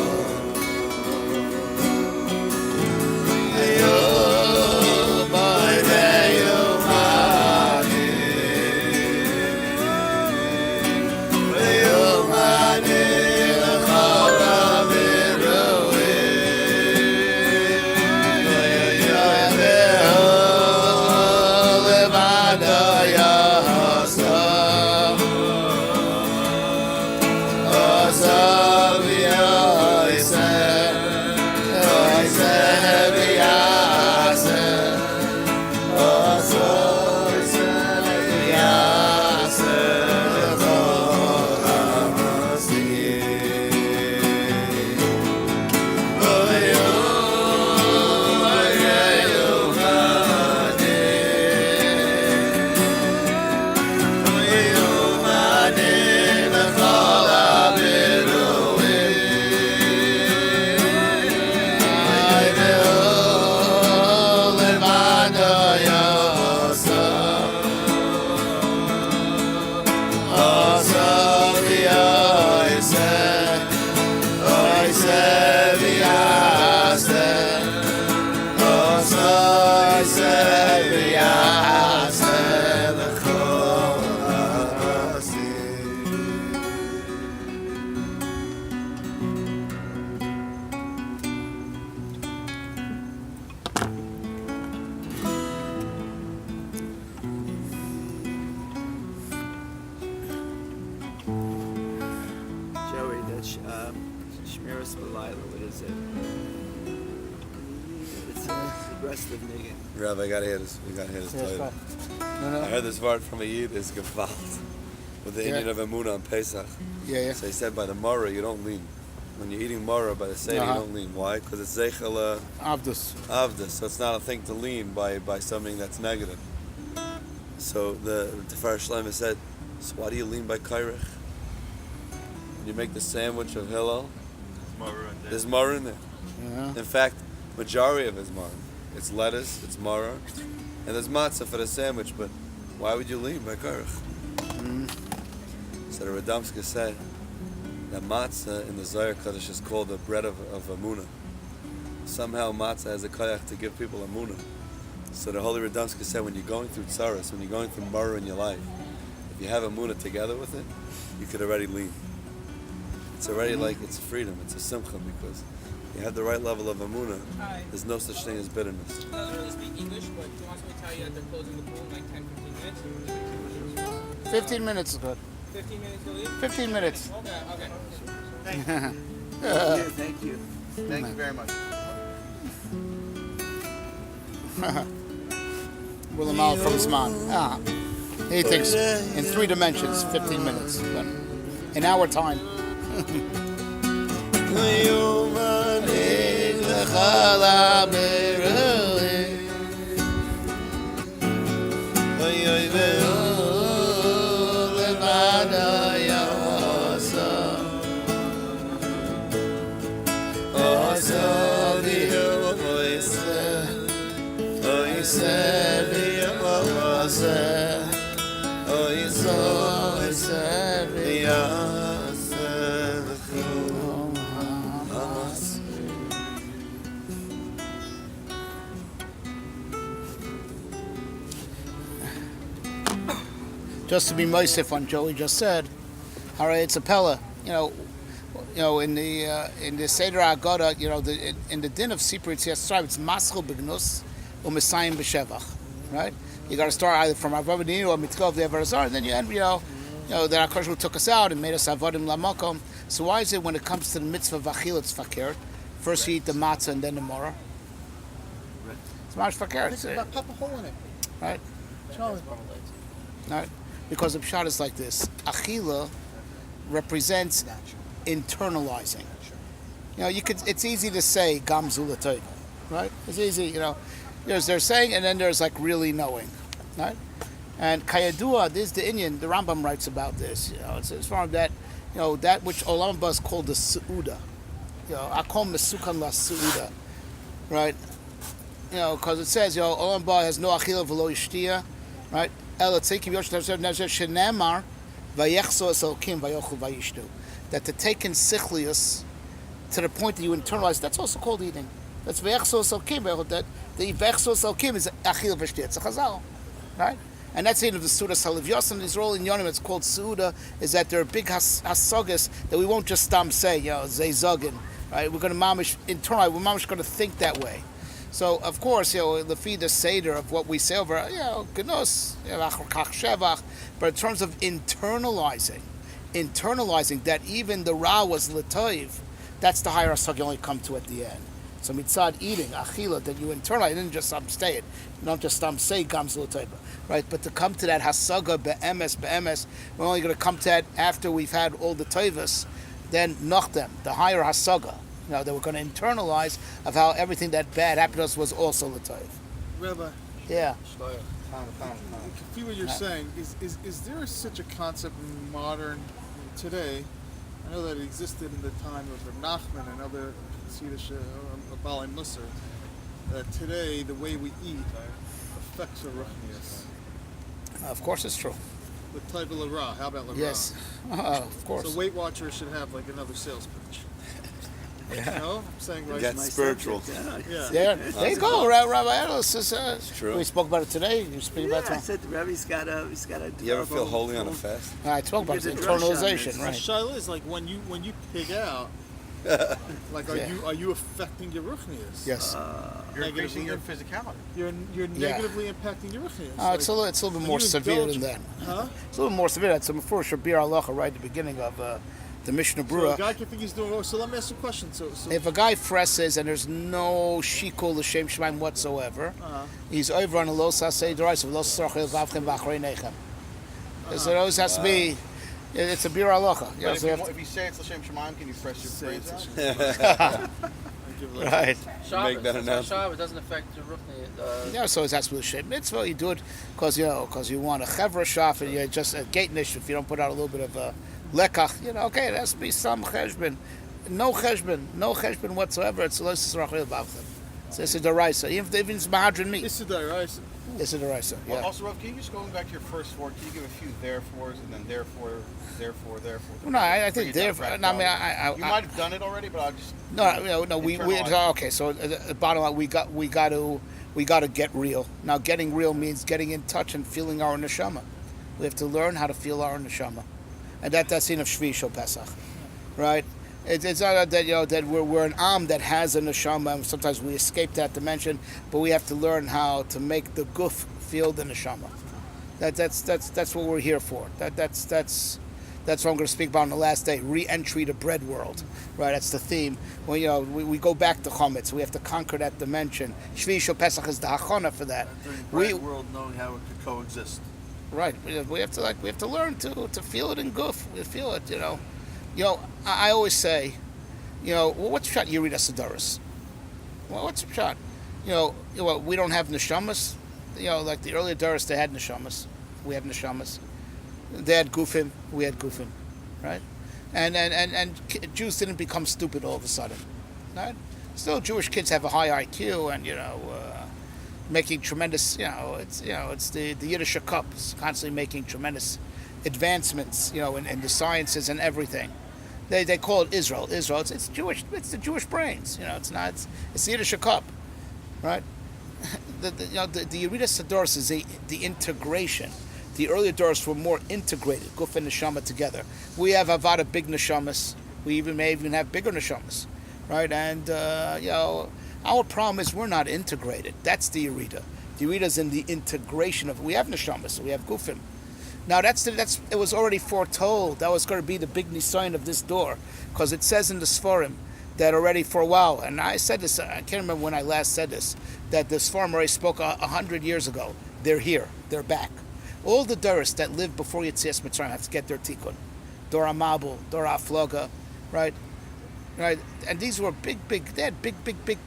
Joey, that's Shmiras B'Layla. What is it? It's the rest of Niggin. Rav, I gotta hear this. We gotta hear this title. I heard this word from a Yid is gewalt with the Indian of Emunah on Pesach. Yeah. So he said by the Mara you don't lean. When you're eating Mara by the Seder you don't lean. Why? Because it's Zeichel Avdus. Avdus. So it's not a thing to lean by something that's negative. So the Tefar Shlomo said, so why do you lean by Kairech? When you make the sandwich of Hillel, there's Mara in there. Yeah. In fact, majority of it is Mara. It's lettuce, it's Mara, and there's matzah for the sandwich, but why would you lean by Kairech? So the Radomska said that matzah in the Zohar Kodesh is called the bread of Amunah. Somehow matzah has a koyach to give people Amunah. So the Holy Radomska said when you're going through tzaras, when you're going through Mara in your life, if you have Amunah together with it, you could already lean. It's already like it's freedom, it's a simcha because you have the right level of Amunah. There's no such thing as bitterness. He doesn't really speak English, but he wants me to tell you that they're closing the pool in like 10, 15 minutes. 15 minutes is good. 15 minutes to leave? 15 minutes. Okay. Thank you. Thank you. Thank you very much. Willem Al from Zman. He thinks in 3 dimensions, 15 minutes. But in our time. ala beruli oy oy beruli levada yasa osa di oisa oisa di oisa oisa oisa di oisa just to be moisef on Joey just said, all right, it's a pella. You know, in the Seder Agada, in the din of Sipur Yisrael, it's maschel begnus u'mesayim b'shevach, right? You got to start either from Avavadinu or Mitkov the Avarazar, and then you end, that HaKadosh who took us out and made us avodim lamakom. So why is it when it comes to the mitzvah v'achil it's fakir? First you eat the matzah and then the morah. It's much fakir. Pop a hole in it. Right? Charlie. Right? Because the pshat is like this: achila represents internalizing. It's easy to say gam zulatayv, right? It's easy, There's saying, and then there's like really knowing, right? And kayadua, this is the Indian. The Rambam writes about this. It's as far as that, that which Olam Haba is called the seuda. Akom mesukan la seuda, right? Because it says, Olam Haba has no achila v'lo yishtia, right? That to take in sichlius to the point that you internalize, that's also called eating. That's v'yechsos elkim. That the v'yechsos elkim is achil v'shtia. It's a chazal, right? And that's the end of the Suda Saliviyos and Israel in Yonim. It's called Suda. Is that there are big hasagas that we won't just say, zeizogin, right? We're going to mamish internalize. We're mamish going to think that way. So of course, the feed the seder of what we say over, genos, shevach. But in terms of internalizing that even the ra was letoiv, that's the higher asag you only come to at the end. So mitzad eating achila that you internalize, you didn't just say it, you don't just say gams letoiv, right? But to come to that hasaga be'emes, we're only going to come to that after we've had all the toivas, then nachdem, the higher hasaga. That we're going to internalize of how everything that bad happened to us was also l'tayv. Rabbi, Yeah. I can feel what you're saying. Is there such a concept in modern today? I know that it existed in the time of Reb Nachman and other Yiddish Balei Musar. That today the way we eat affects our ruchnius. Of course, it's true. The type of Lara. How about Lara? Yes, of course. So Weight Watchers should have like another sales pitch. Yeah. I'm saying right. That's spiritual. Yeah. There you go, Rabbi Edos. It's true. We spoke about it today. You speak about I it. said the Rabbi's got a. You ever feel holy on a fast? I spoke about Because it. it rush on Internalization, this. right? Shaila is like when you pig out. Like are you affecting your ruchnius? Yes. You're increasing your physicality. You're negatively impacting your ruchnius. It's a little bit more severe than that. Huh? It's a little more severe. That's before Shabir Halacha, right at the beginning of the Mishnah So Brura. a guy can think he's doing. So let me ask you a question. So If a guy fresses and there's no shikul l'shem shemaim whatsoever, he's over on a lo sasei d'oraisa, lo sarchel vavchem v'achrei nechem. So it always has to be. It's a bir halacha. But if you say it's l'shem shemaim, can you press your brains out? Right. Shabbos. Make that announcement. Shabbos doesn't affect the ruchni. So it has to be l'shem mitzvah. You do it because you want a chevra shaf and you're just a gate nish. If you don't put out a little bit of lekach, okay, it has to be some cheshbon. No cheshbon whatsoever. It's lo sarchel vavchem. So it's a d'oraisa. Even if it's mahadrin meat. It's a d'oraisa. It's a d'oraisa. Well, Yeah. also, Rav, can you just going back to your first four? Can you give a few therefores and then therefore? No, I think therefore. No, I mean, you might have done it already, but I'll just. No. We okay. So the bottom line, we got to get real. Now, getting real means getting in touch and feeling our neshama. We have to learn how to feel our neshama, and that's in of Shvi Shel Pesach, right? It's not that that we're an am that has a neshama, and sometimes we escape that dimension, but we have to learn how to make the guf feel the neshama. That's what we're here for. That's what I'm going to speak about on the last day. Re-entry to bread world, right? That's the theme. Well, we go back to Chometz. We have to conquer that dimension. Shvi Shel Pesach is the hachana for that. During bread world, knowing how it could coexist. Right. We have to learn to feel it in guf. We feel it. I always say, what's shot Yerida Sedaris? Well, what's the shot? We don't have neshamas. Like the earlier Doris, they had neshamas. We have neshamas. They had gufim. We had gufim, right? And Jews didn't become stupid all of a sudden, right? Still, Jewish kids have a high IQ, and making tremendous. It's the Yiddish cup is constantly making tremendous advancements. In the sciences and everything. They call it Israel. Israel. It's Jewish. It's the Jewish brains. It's not. It's the Yiddish cup, right? The Yerida Sadoros is the integration. The earlier Doros were more integrated, Guf and Neshama together. We have Avada big Neshamas. We may even have bigger Neshamas, right? And our problem is we're not integrated. That's the Yerida. The Yerida is in the integration of. We have Neshamas. We have Gufim. Now it was already foretold that was going to be the big nisayon of this door, because it says in the Sforim that already for a while, and I said this, I can't remember when I last said this, that the Sforim already spoke 100 years ago. They're here. They're back. All the Doros that lived before Yetzias Mitzrayim have to get their tikkun. Dor HaMabul, Dor HaFloga, right? And these were big, they had big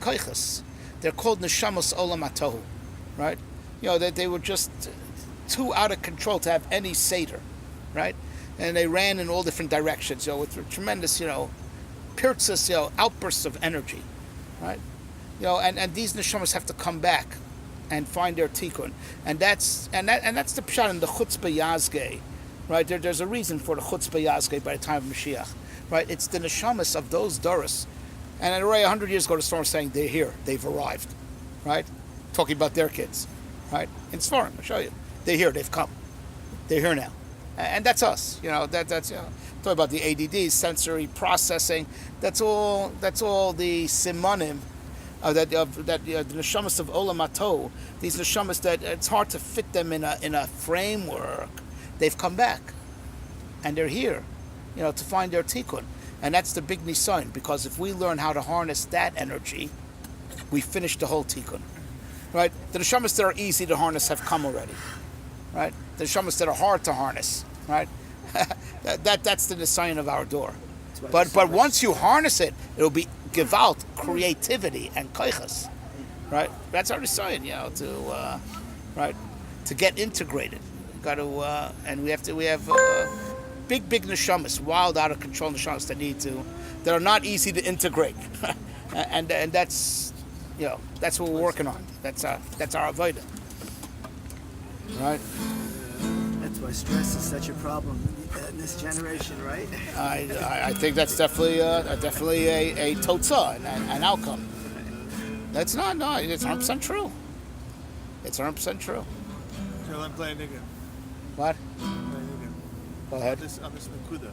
koiches. They're called Neshamos Olam HaTohu, right? That they were just too out of control to have any seder, right? And they ran in all different directions, with tremendous, pirtzas, outbursts of energy, right? And these neshamas have to come back and find their tikkun, and that's the pshat in the chutzpah yazge, right? There's a reason for the chutzpah yazge by the time of Mashiach, right? It's the neshamas of those doros, and already 100 years ago, the Sforim saying they're here, they've arrived, right? Talking about their kids, right? In Sforim, I'll show you. They're here. They've come. They're here now, and that's us. That's talking about the ADD, sensory processing. That's all the simanim the neshamas of Olam HaTohu. These neshamas that it's hard to fit them in a framework. They've come back, and they're here, to find their tikkun, and that's the big nisayon. Because if we learn how to harness that energy, we finish the whole tikkun, right? The neshamas that are easy to harness have come already. Right, the neshamas that are hard to harness, right? That's the nisayon of our door. But once you harness it, it'll be gewalt, creativity, and koiches, right? That's our nisayon, to get integrated. Got to, and we have big neshamas, wild, out of control neshamas that are not easy to integrate, and that's that's what we're working on. That's our avodah. Right. That's why stress is such a problem in this generation, right? I think that's definitely a totza, an outcome. That's not, no, it's 100% true. It's 100% true. So I'm playing again. What? Playing again. Go ahead. On this Nakuda.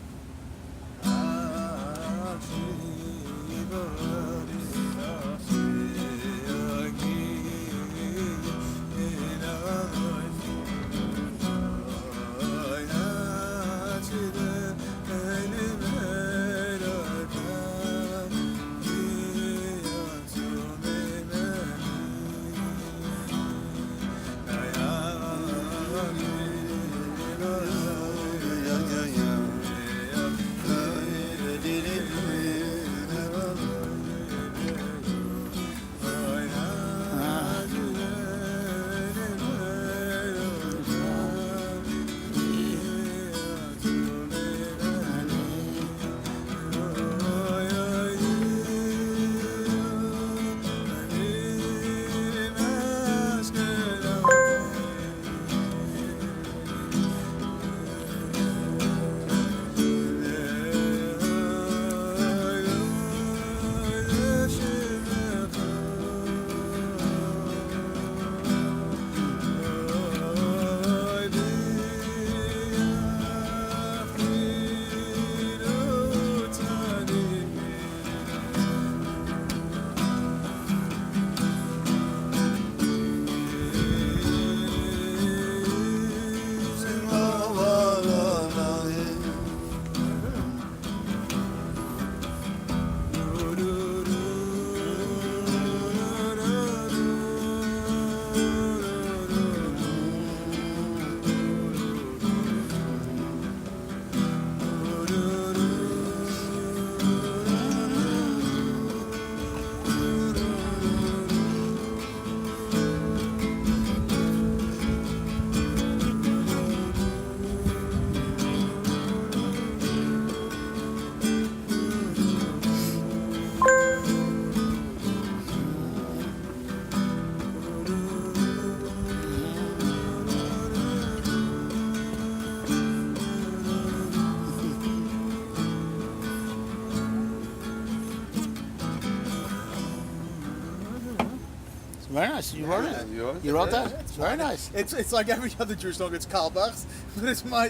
Very nice. You wrote it. Yours? You wrote that. It's very nice. It's like every other Jewish song. It's Kalbachs, but it's my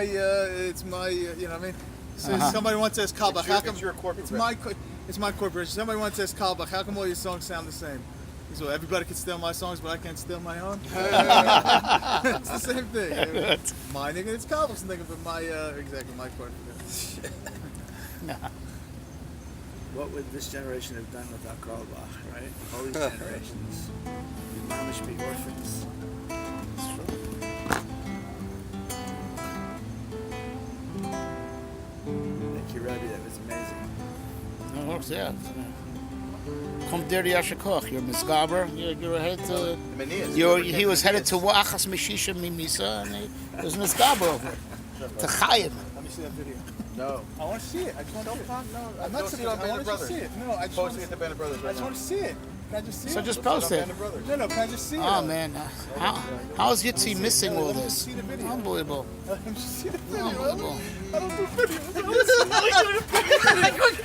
you know what I mean. So somebody once says Kalbach. How come it's your corporate it's my corporation. Somebody once says Kalbach. How come all your songs sound the same? So everybody can steal my songs, but I can't steal my own. It's the same thing. My nigga, it's Kalbach's nigga, but my exactly my corporation. What would this generation have done without Karl Bach, right? All these generations. Your mom should be orphans. Thank you, Rebbe. That was amazing. Yeah. Come there, Yashikoch. You're Misgaber. You're headed to. He was headed to Wachas Mishisha Mimisa, and he was Misgaber over it. To Chaim. Let me see that video. No. I want to see it. I just want to see it. No, I'm not saying I want to see it. No, I just want Posting to at the Band of Brothers I right just now. want to see it. Can I just see So it? just post it. Band of Brothers. No, can I just see it? Oh man, how's Yitzi missing all Let me this? see the video. Unbelievable. Let me see the video. Unbelievable. I don't do videos.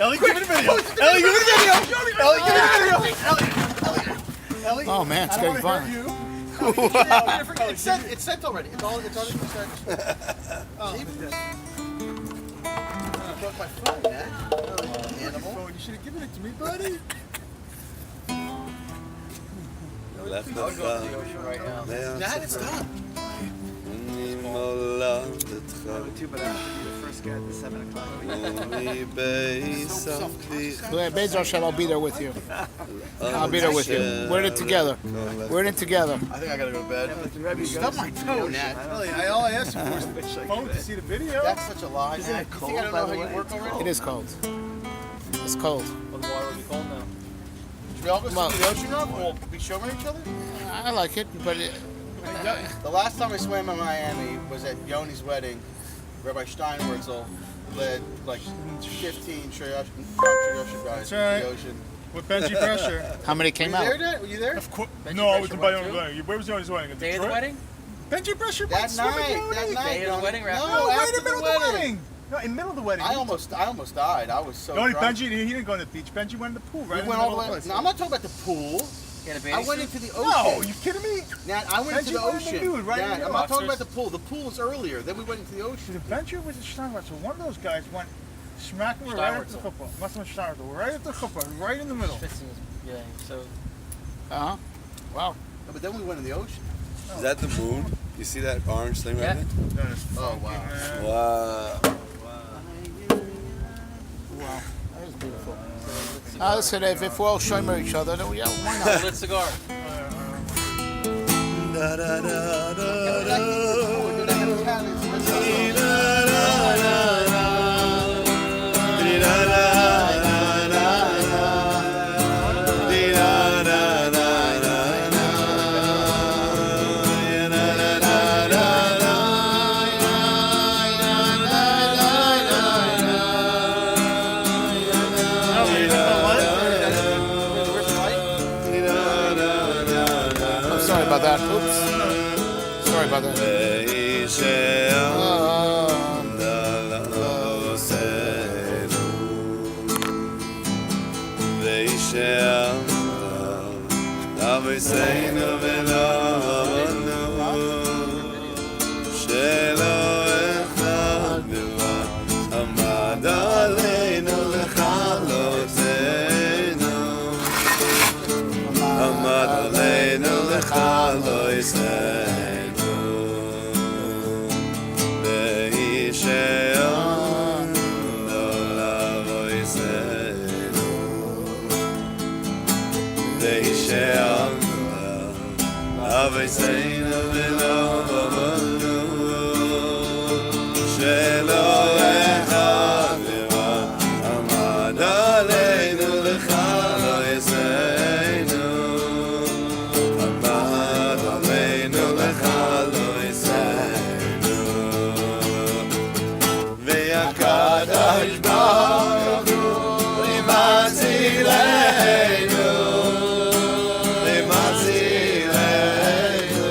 Ellie, give me the video. Ellie, give me the video. Ellie, give me the video. Ellie, Oh man, it's I don't getting want fun. to hurt you. It's sent already. It's already sent. Oh, I broke my phone, man. Animal. phone. You should have given it to me, buddy. Left I'll go to the ocean right now. Dad, it's done. Too, but I have to be the first guy at the 7 o'clock. Beis Hashem, I'll be there with you. I'll be there with you. We're in it together. We're in it together. I think I gotta go to bed. The Rebbe goes Stop my to the phone, ocean. Nat. I don't Ellie, all I asked you for was the Wish I phone could. to see the video. That's such a lie. Isn't Nat. it You cold, think I don't by know the how way? you work It's already? It is cold. It's cold. Well, the water will be cold now. Should we all go Well- swim in the ocean now? We'll be showing each other? I like it, but The last time I swam in Miami was at Yoni's wedding. Rabbi Steinwurzel led like 15 Shiryosh guys That's right. to the ocean. With Benji Pressure. how many Were came you out? there, Dad? Were you there? Of course. Benji No, I was Pressure in went Bayonne's too? wedding. Where was Johnny's wedding? At Day of the Detroit? wedding? Benji Pressure That went swimming night. Yoni. That night. Day of the Yoni. wedding, Raph? No, No, right after in the middle of the wedding. No, in the middle of the wedding. I almost died. I was so Only drunk. Benji, he didn't go to the beach. Benji went in the pool, right? We in went the all the middle way. of the No, I'm not talking about the pool. In a I bathing went suit? into the ocean. No, you kidding me? Now I went into Benji the went in the ocean. nude, right in Dad, the I'm not talking boxers. about the pool. The pool was earlier. Then we went into the The ocean. Benji was a Steinwurzel. So one of those guys went smacking right at the Steinwurzel. football. Must have been Steinwurzel. Right at the football. Right in the middle. Fixing his, yeah, so Uh-huh. Wow. No, but then we went in the ocean. Is that the moon? You see that orange thing right Yeah. there? That is Oh, wow. man. Wow. That is beautiful. Listen, if we're all shomer each other, then yeah, why not? lit cigar. Da, da, da, da, We're da. doing that in Cali. I'm sorry about that. Oops. Sorry about that. עמד עלינו לך לא יסנו וישעון לא לבוא יסנו וישעון לבוא יסנו ולא בבנו שלא אחד לבד עמד עלינו לך לא יסנו עמד עלינו לך לא יסנו והקדוש ברוך הוא למצילנו למצילנו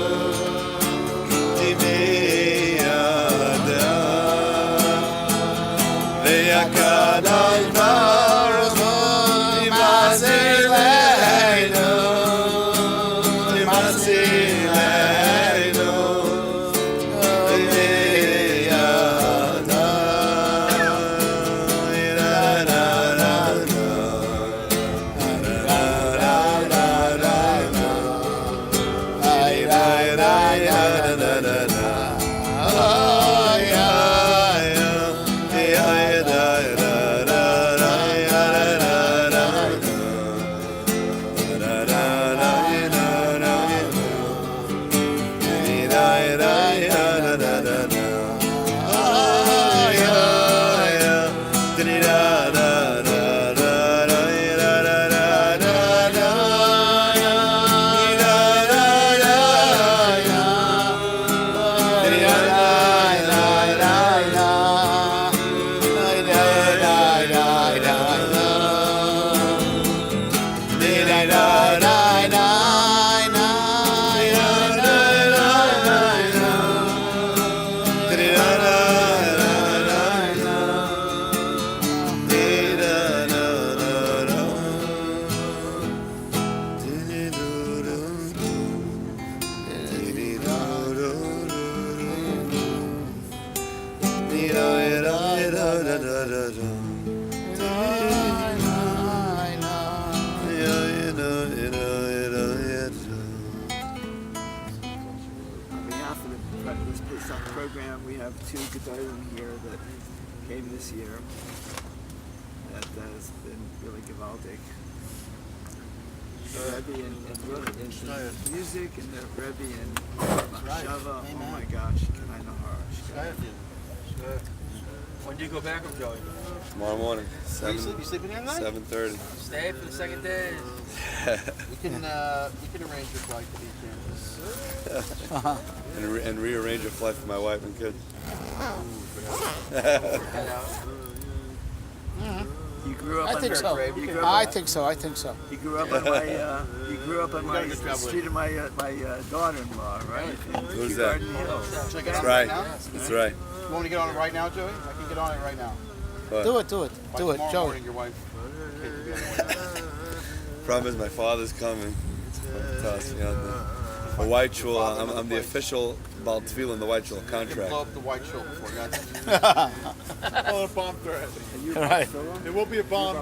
two Gedolim here that came this year. That has been really gewaltig. The Rebbe in music and the Rebbe in Machshava. Oh my gosh, can I know her? When do you go back from Joey? Tomorrow morning, You sleeping here tonight? 7:30. Stay for the second day. We can arrange your flight to Kansas. And rearrange a flight for my wife and kids. You grew up I on think so. You grew up I think so. I think so. You grew up on my. You grew up on gotta my get travel street of my daughter-in-law, right? Who's that? Garden Hills. Should I get That's on it right. now? That's right. You want me to get on it right now, Joey? I can get on it right now. But Do it. By Do it, tomorrow Joey. morning, your wife. kids will be on the way. problem is my father's coming. It's toss me out there. The white shul. I'm the official Baal Tefillah in the white shul You can contract. blow up the white shul before that's Call it a bomb threat. Right. It will be a bomb.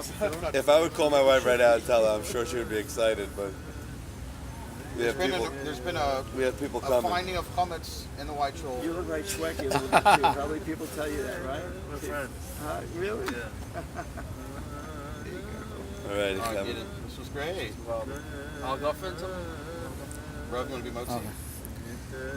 If I would call my wife right now and tell her, I'm sure she would be excited. But we have people. there's been a We have people a coming. finding of comets in the white shul. You look like Schweck a little bit too. Probably people tell you that, right? My friend. Really? Yeah. All right, Oh, I Kevin. get it. This was great. Well, I'll go for it. Rob, you want to be Motzi?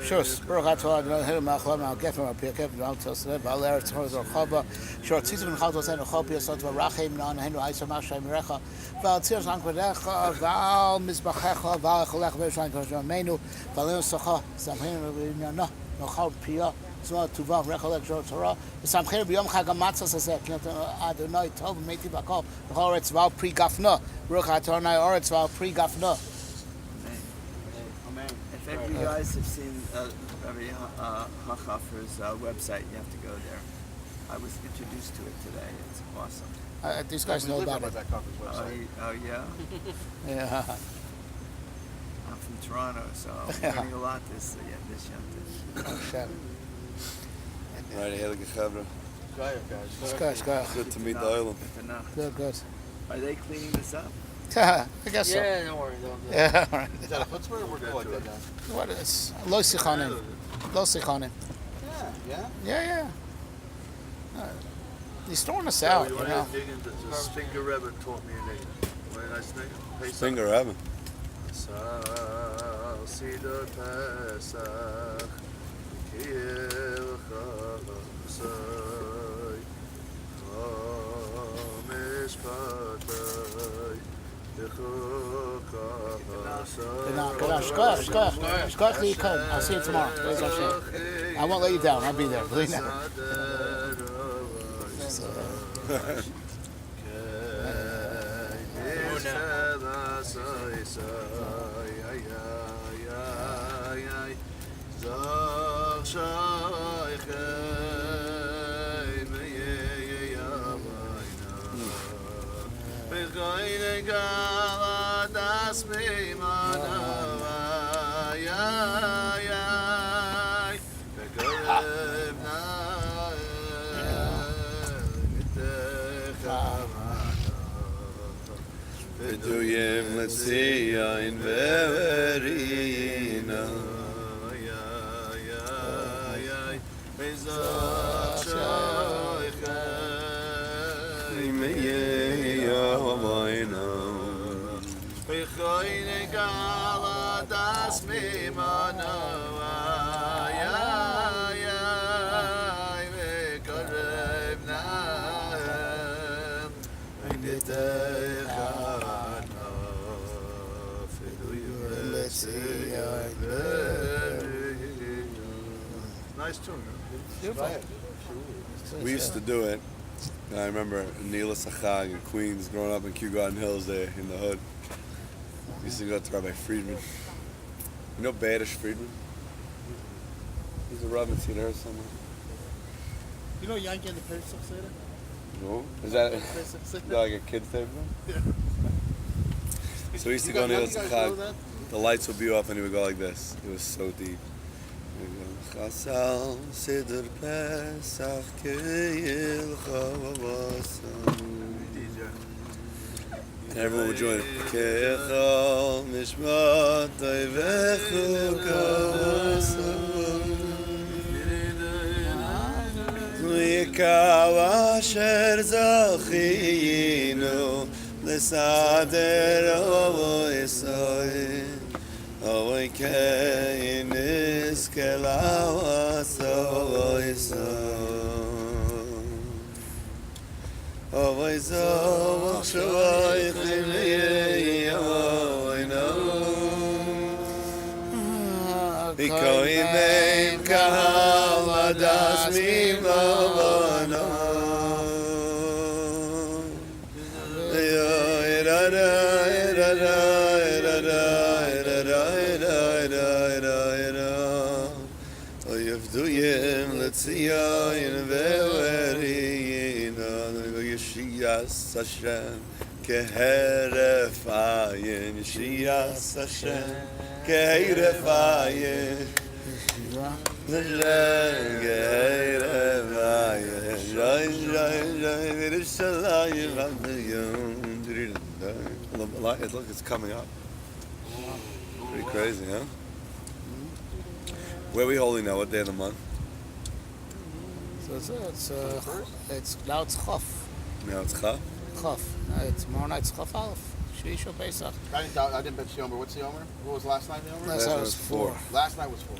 Sure. Baruch atah Adonai Eloheinu melech haolam al-gefen al-pi Kevin al-Tosef al-Eretz Hor Zorchava Shor Tzitz v'Nchal Tosenu Chol Piyasot v'Rachem Na'anenu Aiso Ma'ashay Mirecha V'al Tzir Zan Kvedecha V'al Mizbachecha V'al Echolech V'Yishayin Kosher Ameinu V'Alenu Socha Samchenu V'Yinyana Nochal Piyah Zman Tuva V'Recholech Shor Torah V'Samchenu B'Yom Chag HaMatzos Hazeh Ki Adonai Tov V'Meiti B'Kol V'Chol Eretz V'Al Pri Gafna Baruch atah Adonai Eretz V'Al Pri Gafna. Amen. If ever you guys have seen Rabbi Hachafer's website, you have to go there. I was introduced to it today. It's awesome. These guys know about it. Oh yeah? Yeah. I'm from Toronto, so I'm learning a lot this Yom Tov. All right, Helig Chavra. Go ahead, guys. Go. Good to meet the island. Good. Are they cleaning this up? I guess so. Yeah, don't worry. Don't do it. Yeah, all right. Is that a chutzpah or we're good like that now? What is Lo Sichonim? Lo Sichonim. Yeah? Yeah. He's throwing us out, You you want know. to dig into the Stinger Rebbe taught me a name. What a nice name. Pesach. Finger Evan. Sal Sidor Pesach Kiel Chasai Chomesh Patay I'll see you tomorrow. I won't let you down. I'll be there. Believe me. Viduyim Letziya in Verina. Nice tune. We used to do it. I remember Neela Sachag in Queens, growing up in Kew Garden Hills there in the hood. We used to go to Rabbi Friedman. You know Badish Friedman? He's a Rav Mitzvah there somewhere. You know Yankee and the Pesach Seder? No? Is that Pesach Seder? like a kid's tape? Yeah. So we used to You go guys- Neela you guys know Sachag. that? The lights would be off and he would go like this. It was so deep. Chasal Siddur Pesach Keil Chavasam. And everyone would join. Kechal Mishmat Toivechu Kavasam. Ikaw asher zachinu L'sader ovo Yisoi Ovoi kein iskelawas ovo Yisoi Ovoi zovach shavai chimei ovoi no Bikoi meim kahal adas mimavono Oyevduyim letzion ve'erina Yeshiyas Hashem keheref ayin Yeshiyas Hashem keheref ayin keheref ayin Join Yerushalayim Look, it's coming up. Pretty crazy, huh? Where are we holding now? What day of the month? So it's now it's Chof. Now it's Chaf. Chof. It's tomorrow night's Chof Aleph. Shvisha Pesach. I didn't bet the Omer. What's the Omer? What was last night the Omer? Last night was 4. Last night was 4.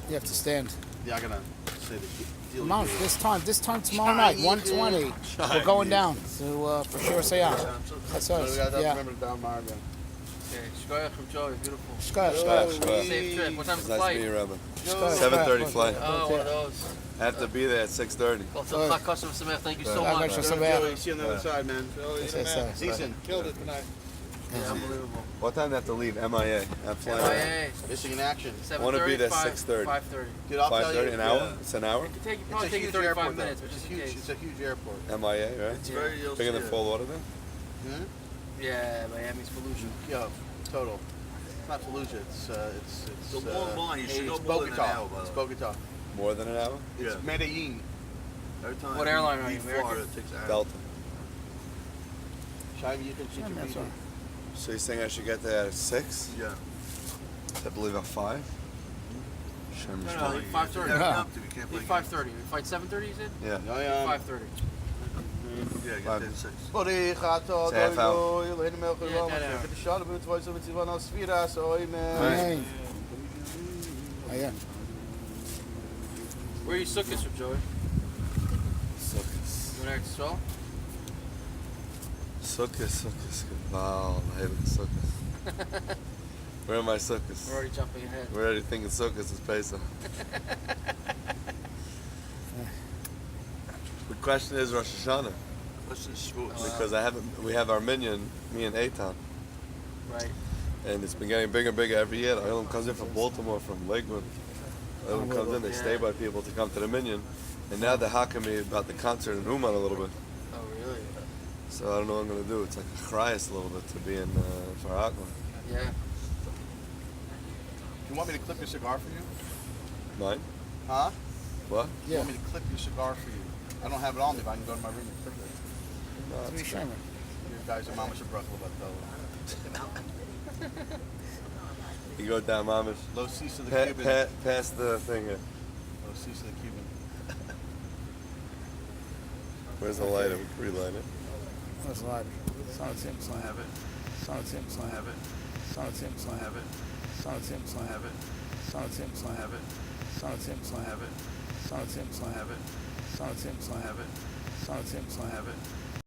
You have to stand. Yeah, I'm gonna say the deal. Mom, this time tomorrow night, 1:20. We're going down to for sure Sayah. That's So we us. gotta Yeah. remember to down Mar again. Okay, shkoyach from Joey, beautiful. Shkoyach. Safe trip. What time's It's the nice to flight? meet you, Rabbi. Shkoyach. 7:30 flight. Oh, one of those. I have to be there at 6:30. Well, so Chakashim Samech, thank you so Chag much. Hashem. Joey, see you on the other side, man. Decent. Killed it tonight. Yeah, unbelievable. What time do I have to leave? MIA. I'm flying. MIA. Missing in action. 7:30, I wanna be there 5:30. 6:30. 5:30. Dude, I'll tell you. 5:30 an hour? It's an hour? It could take you It's probably a take you huge 35 airport, minutes, though. but just It's in huge. case. It's a huge airport. MIA, right? It's very, you'll Bigger see than it. Fort Lauderdale? Hmm? Yeah, Miami's Fallujah. Yo, total. It's not Fallujah. It's It's a long line. You should go it's more than an Bogota. hour, by It's the way. Bogota. More than an hour? It's Yeah. Medellin. Every time What airline are you, leave Florida, American? it takes an hour. Delta. Shivy, you can shoot your That's video. all. So you're saying I should get there at 6? Yeah. I believe at 5? Shem No, Yisrael. no, 5:30. You Yeah. have to, you can't play Leave 5:30. We fight 7:30, you said? Yeah. Oh, yeah. 5:30. games. Yeah, get Five. there at 6. Borich ato It's a half hour. doilo, Elohim melech Yeah, haolam, that hour. Asher v'tishal v'tzvah v'tzivah al sfira, so amen. Amen. Oh, yeah. Where are you sukkahs from, Joey? Sukkahs. You in Eretz Yisrael? Sukkahs. Wow, I hate the sukkahs. Where are my sukkahs? We're already jumping ahead. We're already thinking sukkahs is Pesach. The question is Rosh Hashanah. Listen to Schwartz. Because we have our minion, me and Eitan. Right. And it's been getting bigger and bigger every year. Oilam comes in from Baltimore, from Lakewood. Oilam comes in, they stay by people to come to the minion. And now they're hacking me about the concert in Uman a little bit. Oh, really? So I don't know what I'm going to do. It's like a chrys a little bit to be in Far Rockland. Yeah. You want me to clip your cigar for you? Mine? Huh? What? You Yeah. want me to clip your cigar for you? I don't have it on me, but I can go to my room and clip it. No, It's it's Rishonim. You guys are mamash brachel about You go down, Mamish. Low cease of the Cuban. Pass the thing here. Low cease of the Cuban. Where's the lighter? We can relight it. That's a lot. Son of Tim, son. I have it. Son of Tim, son. I have it. Son of Tim, son. I have it. Son of Tim, son. I have it. Son of Tim, son. I have it. Son of Tim, son. I have it. Son of Tim, son. I have it. Son of Tim, son. I have it. Son of Tim, son. I have it.